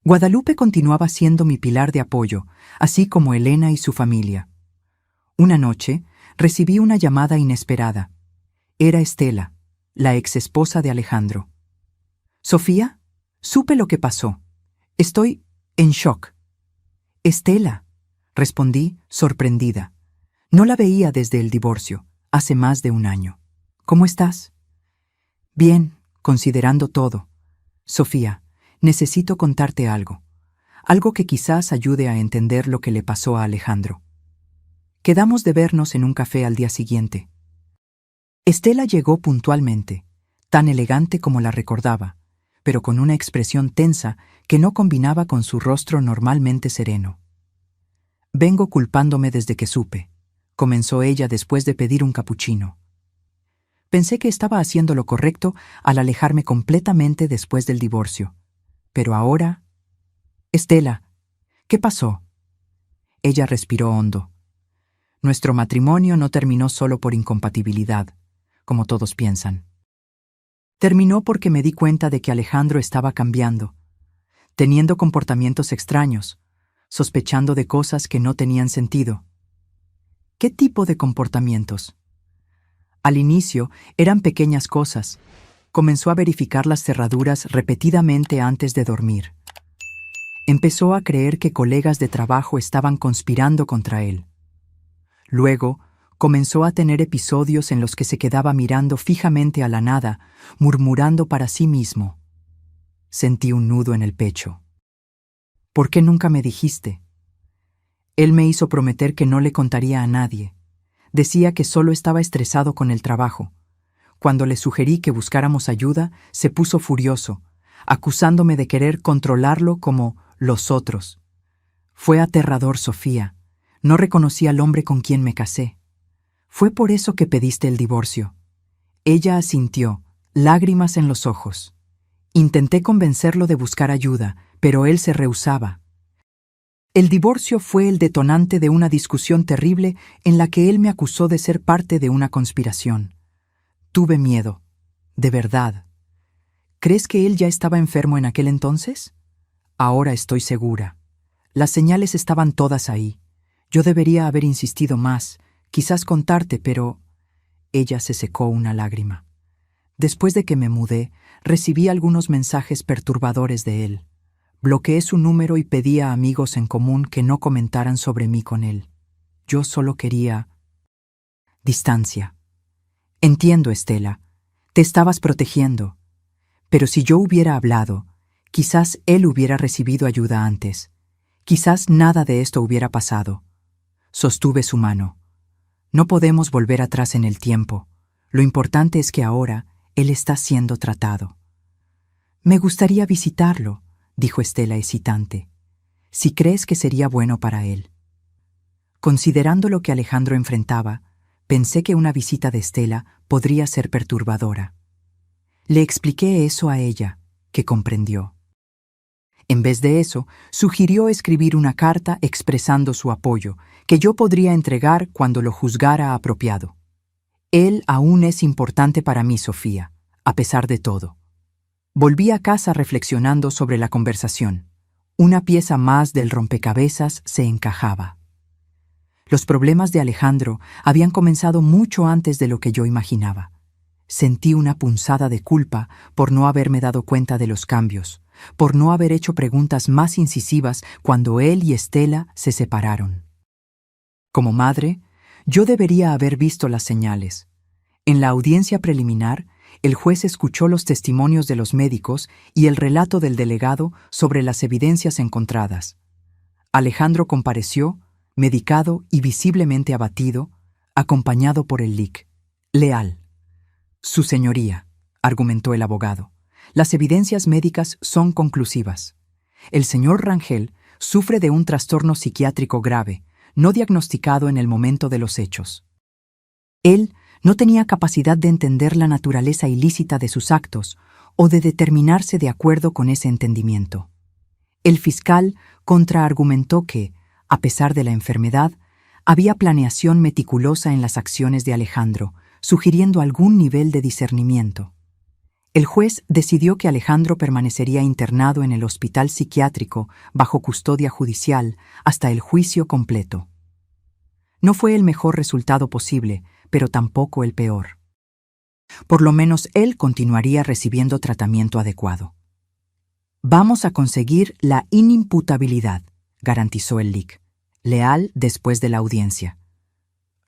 Guadalupe continuaba siendo mi pilar de apoyo, así como Elena y su familia. Una noche, recibí una llamada inesperada. Era Estela, la exesposa de Alejandro. «Sofía, supe lo que pasó. Estoy en shock». «Estela», respondí, sorprendida. No la veía desde el divorcio, hace más de un año. «¿Cómo estás?» «Bien, considerando todo. Sofía, necesito contarte algo. Algo que quizás ayude a entender lo que le pasó a Alejandro». Quedamos de vernos en un café al día siguiente. Estela llegó puntualmente, tan elegante como la recordaba, pero con una expresión tensa que no combinaba con su rostro normalmente sereno. «Vengo culpándome desde que supe», comenzó ella después de pedir un capuchino. Pensé que estaba haciendo lo correcto al alejarme completamente después del divorcio. Pero ahora... «Estela, ¿qué pasó?» Ella respiró hondo. «Nuestro matrimonio no terminó solo por incompatibilidad, como todos piensan. Terminó porque me di cuenta de que Alejandro estaba cambiando, teniendo comportamientos extraños, sospechando de cosas que no tenían sentido». «¿Qué tipo de comportamientos?» Al inicio eran pequeñas cosas. Comenzó a verificar las cerraduras repetidamente antes de dormir. Empezó a creer que colegas de trabajo estaban conspirando contra él. Luego, comenzó a tener episodios en los que se quedaba mirando fijamente a la nada, murmurando para sí mismo. Sentí un nudo en el pecho. «¿Por qué nunca me dijiste?» Él me hizo prometer que no le contaría a nadie. Decía que solo estaba estresado con el trabajo. Cuando le sugerí que buscáramos ayuda, se puso furioso, acusándome de querer controlarlo como los otros. Fue aterrador, Sofía. No reconocí al hombre con quien me casé. Fue por eso que pediste el divorcio. Ella asintió, lágrimas en los ojos. Intenté convencerlo de buscar ayuda, pero él se rehusaba. El divorcio fue el detonante de una discusión terrible en la que él me acusó de ser parte de una conspiración. Tuve miedo, de verdad. ¿Crees que él ya estaba enfermo en aquel entonces? Ahora estoy segura. Las señales estaban todas ahí. Yo debería haber insistido más, quizás contarte, pero... Ella se secó una lágrima. Después de que me mudé, recibí algunos mensajes perturbadores de él. Bloqueé su número y pedí a amigos en común que no comentaran sobre mí con él. Yo solo quería... distancia. Entiendo, Estela. Te estabas protegiendo. Pero si yo hubiera hablado, quizás él hubiera recibido ayuda antes. Quizás nada de esto hubiera pasado. Sostuve su mano. No podemos volver atrás en el tiempo. Lo importante es que ahora él está siendo tratado. Me gustaría visitarlo, dijo Estela hesitante. Si crees que sería bueno para él. Considerando lo que Alejandro enfrentaba, pensé que una visita de Estela podría ser perturbadora. Le expliqué eso a ella, que comprendió. En vez de eso, sugirió escribir una carta expresando su apoyo, que yo podría entregar cuando lo juzgara apropiado. Él aún es importante para mí, Sofía, a pesar de todo. Volví a casa reflexionando sobre la conversación. Una pieza más del rompecabezas se encajaba. Los problemas de Alejandro habían comenzado mucho antes de lo que yo imaginaba. Sentí una punzada de culpa por no haberme dado cuenta de los cambios, por no haber hecho preguntas más incisivas cuando él y Estela se separaron. Como madre, yo debería haber visto las señales. En la audiencia preliminar, el juez escuchó los testimonios de los médicos y el relato del delegado sobre las evidencias encontradas. Alejandro compareció, medicado y visiblemente abatido, acompañado por el lic. Leal. «Su señoría», argumentó el abogado, «las evidencias médicas son conclusivas. El señor Rangel sufre de un trastorno psiquiátrico grave, no diagnosticado en el momento de los hechos. Él no tenía capacidad de entender la naturaleza ilícita de sus actos o de determinarse de acuerdo con ese entendimiento». El fiscal contraargumentó que, a pesar de la enfermedad, había planeación meticulosa en las acciones de Alejandro, sugiriendo algún nivel de discernimiento. El juez decidió que Alejandro permanecería internado en el hospital psiquiátrico bajo custodia judicial hasta el juicio completo. No fue el mejor resultado posible, pero tampoco el peor. Por lo menos él continuaría recibiendo tratamiento adecuado. Vamos a conseguir la inimputabilidad, garantizó el LIC, leal después de la audiencia.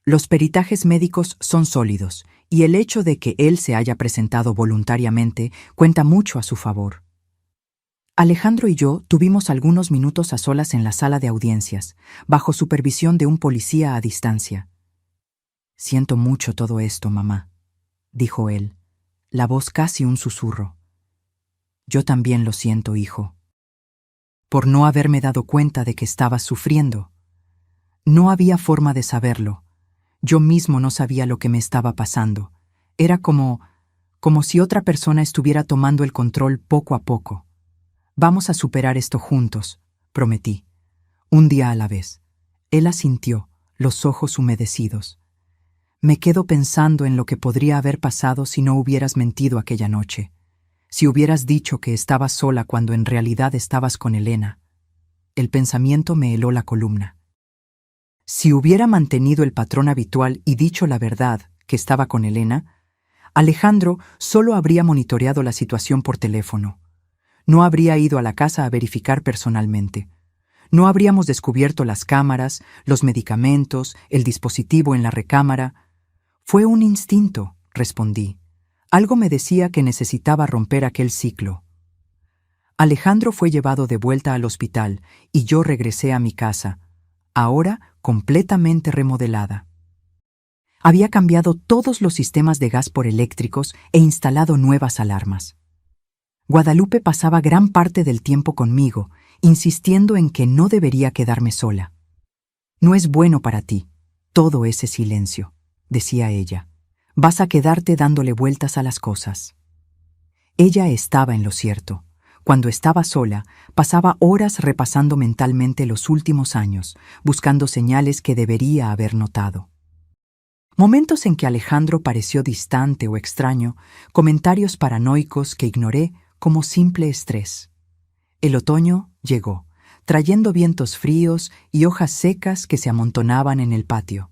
Los peritajes médicos son sólidos, y el hecho de que él se haya presentado voluntariamente cuenta mucho a su favor. Alejandro y yo tuvimos algunos minutos a solas en la sala de audiencias, bajo supervisión de un policía a distancia. «Siento mucho todo esto, mamá», dijo él, la voz casi un susurro. «Yo también lo siento, hijo. Por no haberme dado cuenta de que estabas sufriendo. No había forma de saberlo. Yo mismo no sabía lo que me estaba pasando. Era como si otra persona estuviera tomando el control poco a poco. Vamos a superar esto juntos, prometí. Un día a la vez. Él asintió, los ojos humedecidos. Me quedo pensando en lo que podría haber pasado si no hubieras mentido aquella noche. Si hubieras dicho que estabas sola cuando en realidad estabas con Elena. El pensamiento me heló la columna. Si hubiera mantenido el patrón habitual y dicho la verdad, que estaba con Elena, Alejandro solo habría monitoreado la situación por teléfono. No habría ido a la casa a verificar personalmente. No habríamos descubierto las cámaras, los medicamentos, el dispositivo en la recámara. Fue un instinto, respondí. Algo me decía que necesitaba romper aquel ciclo. Alejandro fue llevado de vuelta al hospital y yo regresé a mi casa, ahora completamente remodelada. Había cambiado todos los sistemas de gas por eléctricos e instalado nuevas alarmas. Guadalupe pasaba gran parte del tiempo conmigo, insistiendo en que no debería quedarme sola. «No es bueno para ti, todo ese silencio», decía ella. «Vas a quedarte dándole vueltas a las cosas». Ella estaba en lo cierto. Cuando estaba sola, pasaba horas repasando mentalmente los últimos años, buscando señales que debería haber notado. Momentos en que Alejandro pareció distante o extraño, comentarios paranoicos que ignoré como simple estrés. El otoño llegó, trayendo vientos fríos y hojas secas que se amontonaban en el patio.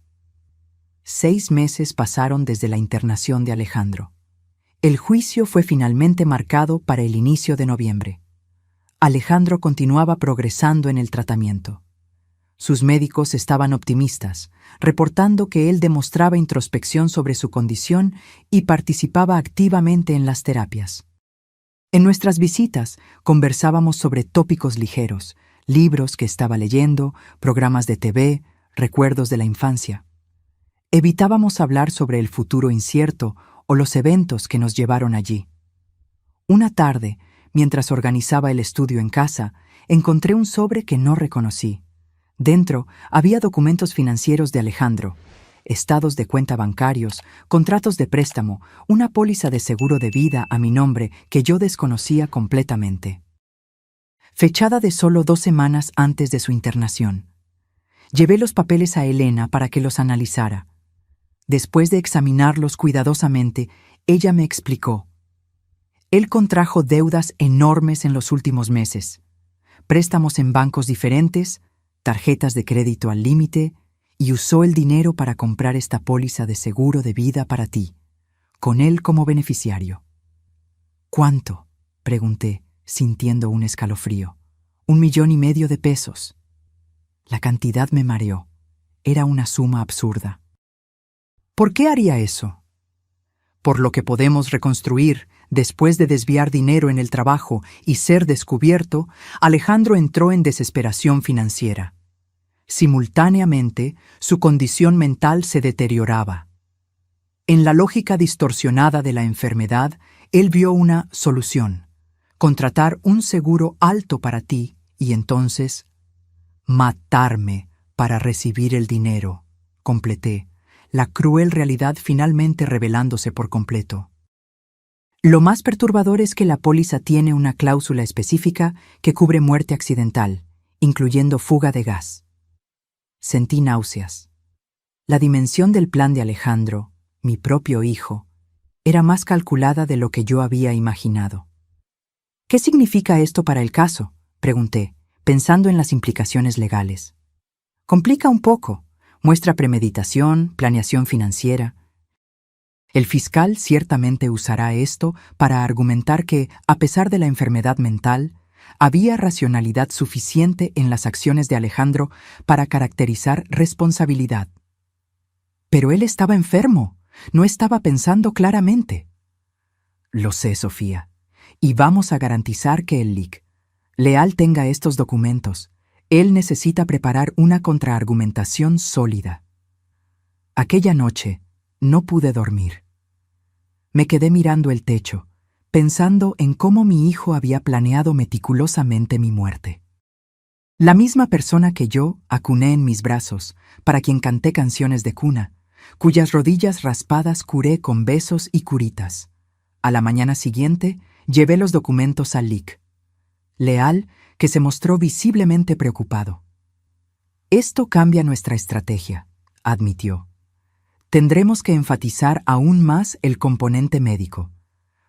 6 meses pasaron desde la internación de Alejandro. El juicio fue finalmente marcado para el inicio de noviembre. Alejandro continuaba progresando en el tratamiento. Sus médicos estaban optimistas, reportando que él demostraba introspección sobre su condición y participaba activamente en las terapias. En nuestras visitas conversábamos sobre tópicos ligeros, libros que estaba leyendo, programas de TV, recuerdos de la infancia. Evitábamos hablar sobre el futuro incierto o los eventos que nos llevaron allí. Una tarde, mientras organizaba el estudio en casa, encontré un sobre que no reconocí. Dentro había documentos financieros de Alejandro, estados de cuenta bancarios, contratos de préstamo, una póliza de seguro de vida a mi nombre que yo desconocía completamente. Fechada de solo 2 semanas antes de su internación. Llevé los papeles a Elena para que los analizara. Después de examinarlos cuidadosamente, ella me explicó. Él contrajo deudas enormes en los últimos meses, préstamos en bancos diferentes, tarjetas de crédito al límite, y usó el dinero para comprar esta póliza de seguro de vida para ti, con él como beneficiario. ¿Cuánto?, pregunté, sintiendo un escalofrío. 1,5 millones de pesos. La cantidad me mareó. Era una suma absurda. ¿Por qué haría eso? Por lo que podemos reconstruir, después de desviar dinero en el trabajo y ser descubierto, Alejandro entró en desesperación financiera. Simultáneamente, su condición mental se deterioraba. En la lógica distorsionada de la enfermedad, él vio una solución: contratar un seguro alto para ti y entonces matarme para recibir el dinero, completé, la cruel realidad finalmente revelándose por completo. Lo más perturbador es que la póliza tiene una cláusula específica que cubre muerte accidental, incluyendo fuga de gas. Sentí náuseas. La dimensión del plan de Alejandro, mi propio hijo, era más calculada de lo que yo había imaginado. ¿Qué significa esto para el caso?, pregunté, pensando en las implicaciones legales. Complica un poco. Muestra premeditación, planeación financiera. El fiscal ciertamente usará esto para argumentar que, a pesar de la enfermedad mental, había racionalidad suficiente en las acciones de Alejandro para caracterizar responsabilidad. Pero él estaba enfermo, no estaba pensando claramente. Lo sé, Sofía, y vamos a garantizar que el Lic. Leal tenga estos documentos. Él necesita preparar una contraargumentación sólida. Aquella noche no pude dormir. Me quedé mirando el techo, pensando en cómo mi hijo había planeado meticulosamente mi muerte. La misma persona que yo acuné en mis brazos, para quien canté canciones de cuna, cuyas rodillas raspadas curé con besos y curitas. A la mañana siguiente, llevé los documentos al Lic. Leal, que se mostró visiblemente preocupado. Esto cambia nuestra estrategia, admitió. Tendremos que enfatizar aún más el componente médico.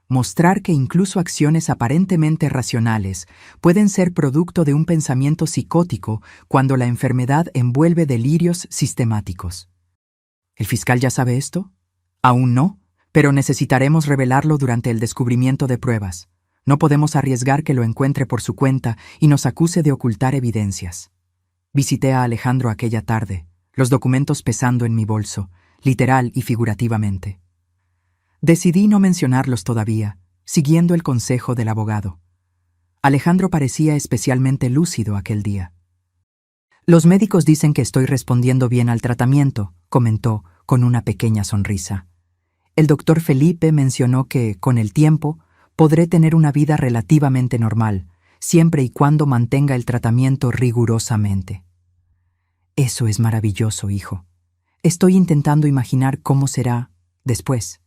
Mostrar que incluso acciones aparentemente racionales pueden ser producto de un pensamiento psicótico cuando la enfermedad envuelve delirios sistemáticos. ¿El fiscal ya sabe esto? Aún no, pero necesitaremos revelarlo durante el descubrimiento de pruebas. No podemos arriesgar que lo encuentre por su cuenta y nos acuse de ocultar evidencias. Visité a Alejandro aquella tarde, los documentos pesando en mi bolso, literal y figurativamente. Decidí no mencionarlos todavía, siguiendo el consejo del abogado. Alejandro parecía especialmente lúcido aquel día. Los médicos dicen que estoy respondiendo bien al tratamiento, comentó, con una pequeña sonrisa. El doctor Felipe mencionó que, con el tiempo, podré tener una vida relativamente normal, siempre y cuando mantenga el tratamiento rigurosamente. Eso es maravilloso, hijo. Estoy intentando imaginar cómo será después,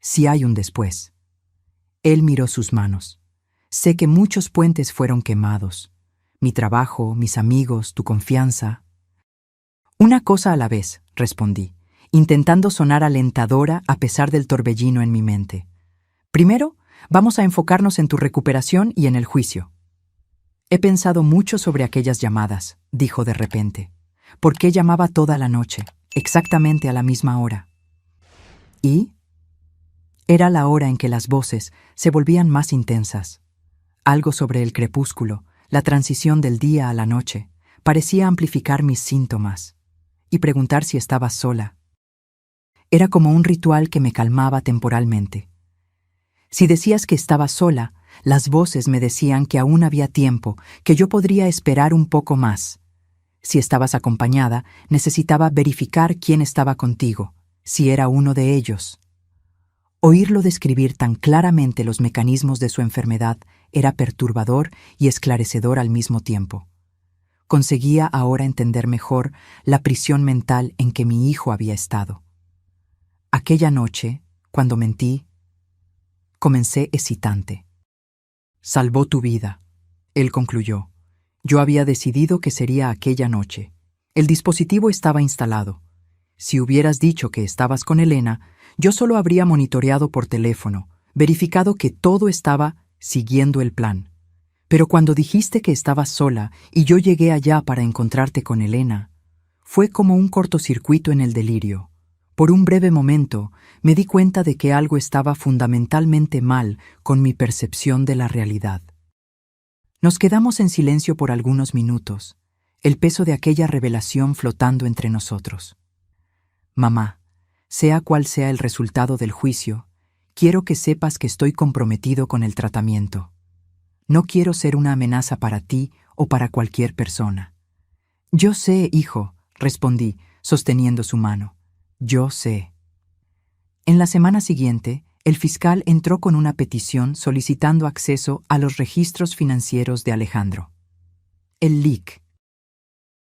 si hay un después. Él miró sus manos. Sé que muchos puentes fueron quemados. Mi trabajo, mis amigos, tu confianza. Una cosa a la vez, respondí, intentando sonar alentadora a pesar del torbellino en mi mente. Primero, vamos a enfocarnos en tu recuperación y en el juicio. He pensado mucho sobre aquellas llamadas, dijo de repente. ¿Por qué llamaba toda la noche, exactamente a la misma hora? ¿Y? Era la hora en que las voces se volvían más intensas. Algo sobre el crepúsculo, la transición del día a la noche, parecía amplificar mis síntomas. Y preguntar si estaba sola. Era como un ritual que me calmaba temporalmente. Si decías que estaba sola, las voces me decían que aún había tiempo, que yo podría esperar un poco más. Si estabas acompañada, necesitaba verificar quién estaba contigo, si era uno de ellos. Oírlo describir tan claramente los mecanismos de su enfermedad era perturbador y esclarecedor al mismo tiempo. Conseguía ahora entender mejor la prisión mental en que mi hijo había estado. Aquella noche, cuando mentí, comencé hesitante. Salvó tu vida, él concluyó. Yo había decidido que sería aquella noche. El dispositivo estaba instalado. Si hubieras dicho que estabas con Elena, yo solo habría monitoreado por teléfono, verificado que todo estaba siguiendo el plan. Pero cuando dijiste que estabas sola y yo llegué allá para encontrarte con Elena, fue como un cortocircuito en el delirio. Por un breve momento me di cuenta de que algo estaba fundamentalmente mal con mi percepción de la realidad. Nos quedamos en silencio por algunos minutos, el peso de aquella revelación flotando entre nosotros. Mamá, sea cual sea el resultado del juicio, quiero que sepas que estoy comprometido con el tratamiento. No quiero ser una amenaza para ti o para cualquier persona. Yo sé, hijo, respondí, sosteniendo su mano. Yo sé. En la semana siguiente, el fiscal entró con una petición solicitando acceso a los registros financieros de Alejandro. El Lic.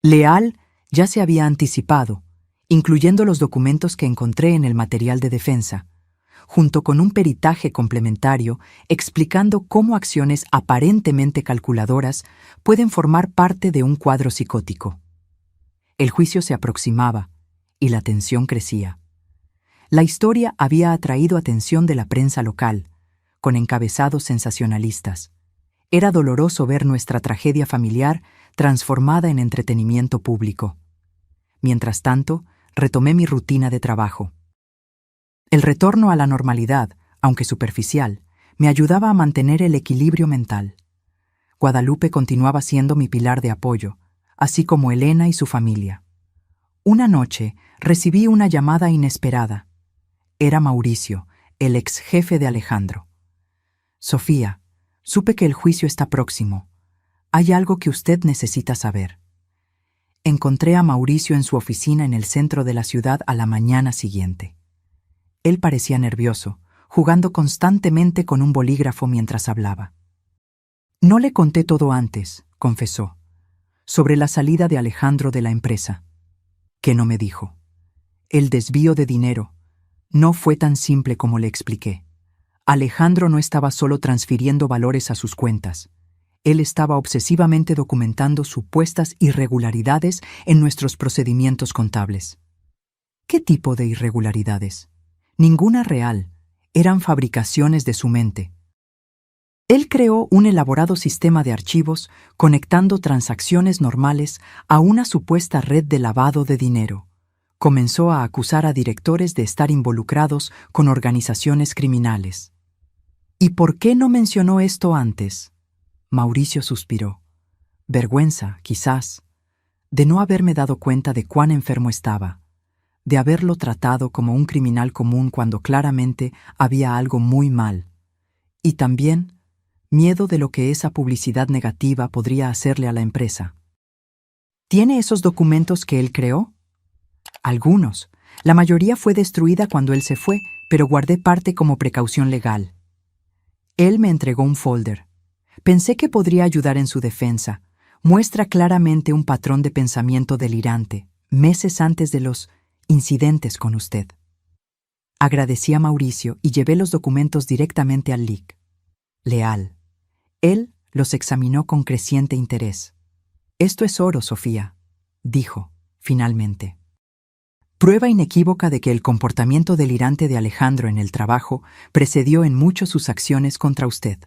Leal ya se había anticipado, incluyendo los documentos que encontré en el material de defensa, junto con un peritaje complementario explicando cómo acciones aparentemente calculadoras pueden formar parte de un cuadro psicótico. El juicio se aproximaba y la tensión crecía. La historia había atraído atención de la prensa local, con encabezados sensacionalistas. Era doloroso ver nuestra tragedia familiar transformada en entretenimiento público. Mientras tanto, retomé mi rutina de trabajo. El retorno a la normalidad, aunque superficial, me ayudaba a mantener el equilibrio mental. Guadalupe continuaba siendo mi pilar de apoyo, así como Elena y su familia. Una noche recibí una llamada inesperada. Era Mauricio, el ex jefe de Alejandro. Sofía, supe que el juicio está próximo. Hay algo que usted necesita saber. Encontré a Mauricio en su oficina en el centro de la ciudad a la mañana siguiente. Él parecía nervioso, jugando constantemente con un bolígrafo mientras hablaba. No le conté todo antes, confesó, sobre la salida de Alejandro de la empresa. ¿Qué no me dijo? El desvío de dinero. No fue tan simple como le expliqué. Alejandro no estaba solo transfiriendo valores a sus cuentas. Él estaba obsesivamente documentando supuestas irregularidades en nuestros procedimientos contables. ¿Qué tipo de irregularidades? Ninguna real. Eran fabricaciones de su mente. Él creó un elaborado sistema de archivos conectando transacciones normales a una supuesta red de lavado de dinero. Comenzó a acusar a directores de estar involucrados con organizaciones criminales. ¿Y por qué no mencionó esto antes? Mauricio suspiró. Vergüenza, quizás, de no haberme dado cuenta de cuán enfermo estaba, de haberlo tratado como un criminal común cuando claramente había algo muy mal. Y también miedo de lo que esa publicidad negativa podría hacerle a la empresa. ¿Tiene esos documentos que él creó? Algunos. La mayoría fue destruida cuando él se fue, pero guardé parte como precaución legal. Él me entregó un folder. Pensé que podría ayudar en su defensa. Muestra claramente un patrón de pensamiento delirante, meses antes de los incidentes con usted. Agradecí a Mauricio y llevé los documentos directamente al LIC. Leal. Él los examinó con creciente interés. «Esto es oro, Sofía», dijo, finalmente. Prueba inequívoca de que el comportamiento delirante de Alejandro en el trabajo precedió en mucho sus acciones contra usted.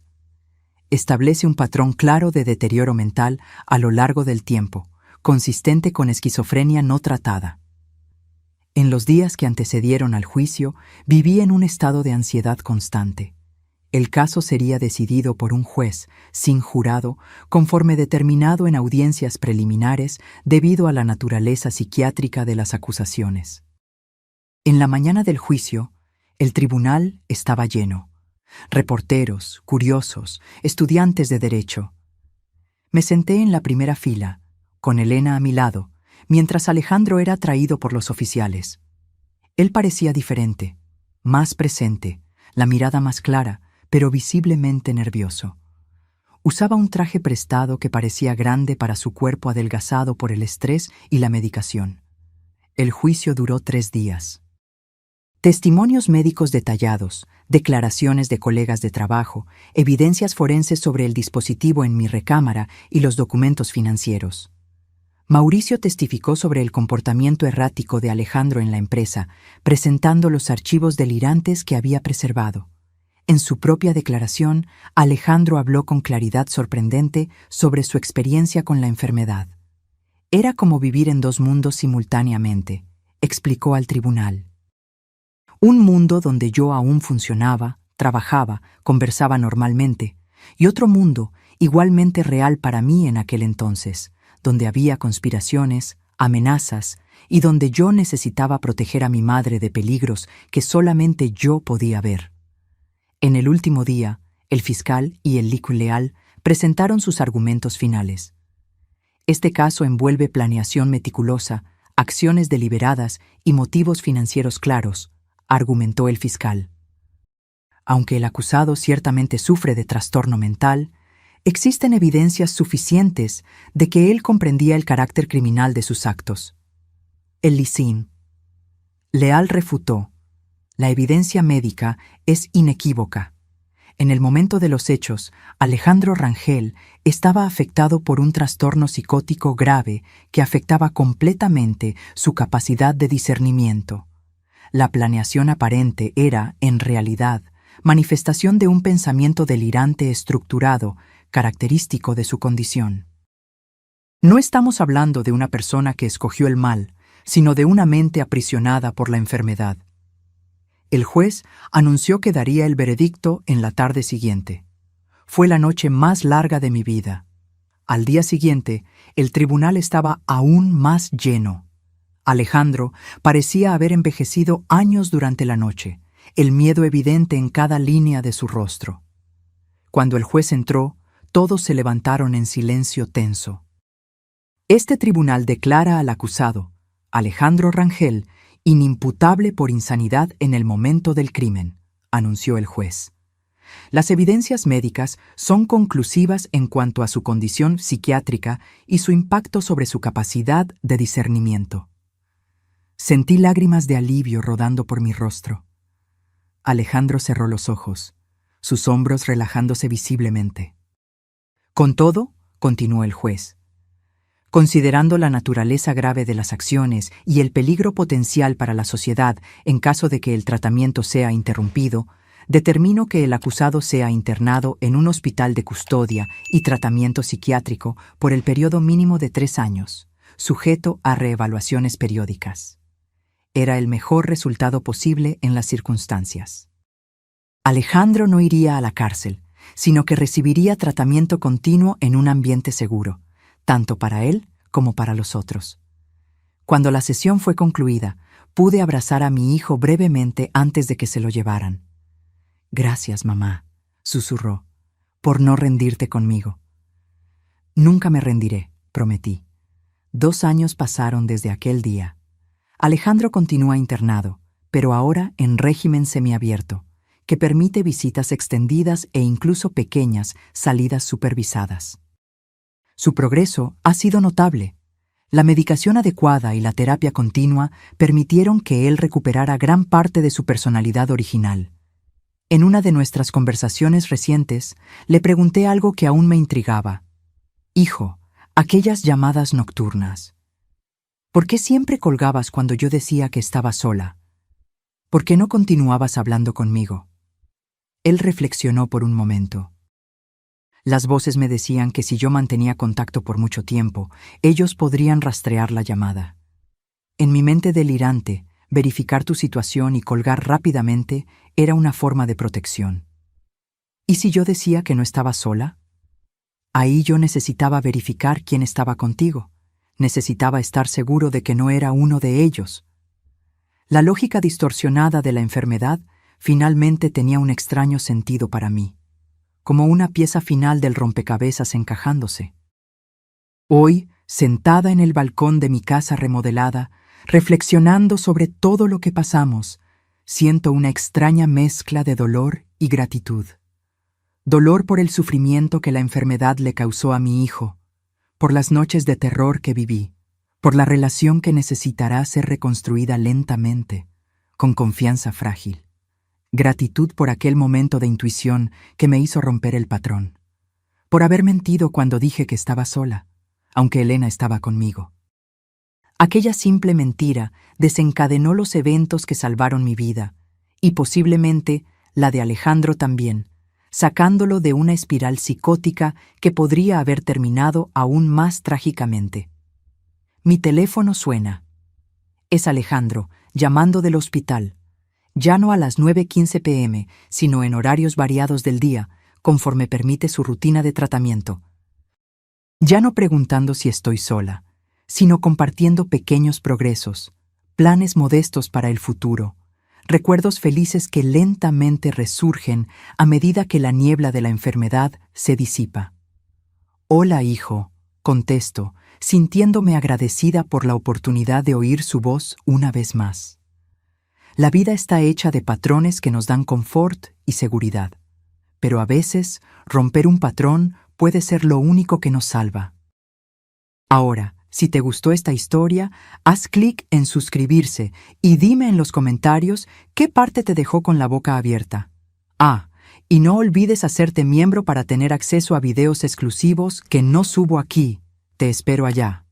Establece un patrón claro de deterioro mental a lo largo del tiempo, consistente con esquizofrenia no tratada. En los días que antecedieron al juicio, viví en un estado de ansiedad constante. El caso sería decidido por un juez, sin jurado, conforme determinado en audiencias preliminares debido a la naturaleza psiquiátrica de las acusaciones. En la mañana del juicio, el tribunal estaba lleno. Reporteros, curiosos, estudiantes de derecho. Me senté en la primera fila, con Elena a mi lado, mientras Alejandro era traído por los oficiales. Él parecía diferente, más presente, la mirada más clara, pero visiblemente nervioso. Usaba un traje prestado que parecía grande para su cuerpo adelgazado por el estrés y la medicación. El juicio duró 3 días. Testimonios médicos detallados, declaraciones de colegas de trabajo, evidencias forenses sobre el dispositivo en mi recámara y los documentos financieros. Mauricio testificó sobre el comportamiento errático de Alejandro en la empresa, presentando los archivos delirantes que había preservado. En su propia declaración, Alejandro habló con claridad sorprendente sobre su experiencia con la enfermedad. Era como vivir en 2 mundos simultáneamente, explicó al tribunal. Un mundo donde yo aún funcionaba, trabajaba, conversaba normalmente, y otro mundo igualmente real para mí en aquel entonces, donde había conspiraciones, amenazas, y donde yo necesitaba proteger a mi madre de peligros que solamente yo podía ver. En el último día, el fiscal y el LIC Leal presentaron sus argumentos finales. Este caso envuelve planeación meticulosa, acciones deliberadas y motivos financieros claros, argumentó el fiscal. Aunque el acusado ciertamente sufre de trastorno mental, existen evidencias suficientes de que él comprendía el carácter criminal de sus actos. El LICIN. Leal refutó. La evidencia médica es inequívoca. En el momento de los hechos, Alejandro Rangel estaba afectado por un trastorno psicótico grave que afectaba completamente su capacidad de discernimiento. la planeación aparente era, en realidad, manifestación de un pensamiento delirante estructurado, característico de su condición. No estamos hablando de una persona que escogió el mal, sino de una mente aprisionada por la enfermedad. El juez anunció que daría el veredicto en la tarde siguiente. Fue la noche más larga de mi vida. Al día siguiente, el tribunal estaba aún más lleno. Alejandro parecía haber envejecido años durante la noche, el miedo evidente en cada línea de su rostro. Cuando el juez entró, todos se levantaron en silencio tenso. Este tribunal declara al acusado, Alejandro Rangel, inimputable por insanidad en el momento del crimen, anunció el juez. Las evidencias médicas son conclusivas en cuanto a su condición psiquiátrica y su impacto sobre su capacidad de discernimiento. Sentí lágrimas de alivio rodando por mi rostro. Alejandro cerró los ojos, sus hombros relajándose visiblemente. Con todo, continuó el juez, considerando la naturaleza grave de las acciones y el peligro potencial para la sociedad en caso de que el tratamiento sea interrumpido, determino que el acusado sea internado en un hospital de custodia y tratamiento psiquiátrico por el periodo mínimo de 3 años, sujeto a reevaluaciones periódicas. Era el mejor resultado posible en las circunstancias. Alejandro no iría a la cárcel, sino que recibiría tratamiento continuo en un ambiente seguro, tanto para él como para los otros. Cuando la sesión fue concluida, pude abrazar a mi hijo brevemente antes de que se lo llevaran. «Gracias, mamá», susurró, «por no rendirte conmigo». «Nunca me rendiré», prometí. 2 años pasaron desde aquel día. Alejandro continúa internado, pero ahora en régimen semiabierto, que permite visitas extendidas e incluso pequeñas salidas supervisadas. Su progreso ha sido notable. La medicación adecuada y la terapia continua permitieron que él recuperara gran parte de su personalidad original. En una de nuestras conversaciones recientes, le pregunté algo que aún me intrigaba. «Hijo, aquellas llamadas nocturnas. ¿Por qué siempre colgabas cuando yo decía que estaba sola? ¿Por qué no continuabas hablando conmigo?» Él reflexionó por un momento. Las voces me decían que si yo mantenía contacto por mucho tiempo, ellos podrían rastrear la llamada. En mi mente delirante, verificar tu situación y colgar rápidamente era una forma de protección. ¿Y si yo decía que no estaba sola? Ahí yo necesitaba verificar quién estaba contigo. Necesitaba estar seguro de que no era uno de ellos. La lógica distorsionada de la enfermedad finalmente tenía un extraño sentido para mí, como una pieza final del rompecabezas encajándose. Hoy, sentada en el balcón de mi casa remodelada, reflexionando sobre todo lo que pasamos, siento una extraña mezcla de dolor y gratitud. Dolor por el sufrimiento que la enfermedad le causó a mi hijo, por las noches de terror que viví, por la relación que necesitará ser reconstruida lentamente, con confianza frágil. Gratitud por aquel momento de intuición que me hizo romper el patrón, por haber mentido cuando dije que estaba sola, aunque Elena estaba conmigo. Aquella simple mentira desencadenó los eventos que salvaron mi vida, y posiblemente la de Alejandro también, sacándolo de una espiral psicótica que podría haber terminado aún más trágicamente. Mi teléfono suena. Es Alejandro, llamando del hospital. Ya no a las 9:15 p.m., sino en horarios variados del día, conforme permite su rutina de tratamiento. Ya no preguntando si estoy sola, sino compartiendo pequeños progresos, planes modestos para el futuro, recuerdos felices que lentamente resurgen a medida que la niebla de la enfermedad se disipa. «Hola, hijo», contesto, sintiéndome agradecida por la oportunidad de oír su voz una vez más. La vida está hecha de patrones que nos dan confort y seguridad, pero a veces romper un patrón puede ser lo único que nos salva. Ahora, si te gustó esta historia, haz clic en suscribirse y dime en los comentarios qué parte te dejó con la boca abierta. Y no olvides hacerte miembro para tener acceso a videos exclusivos que no subo aquí. Te espero allá.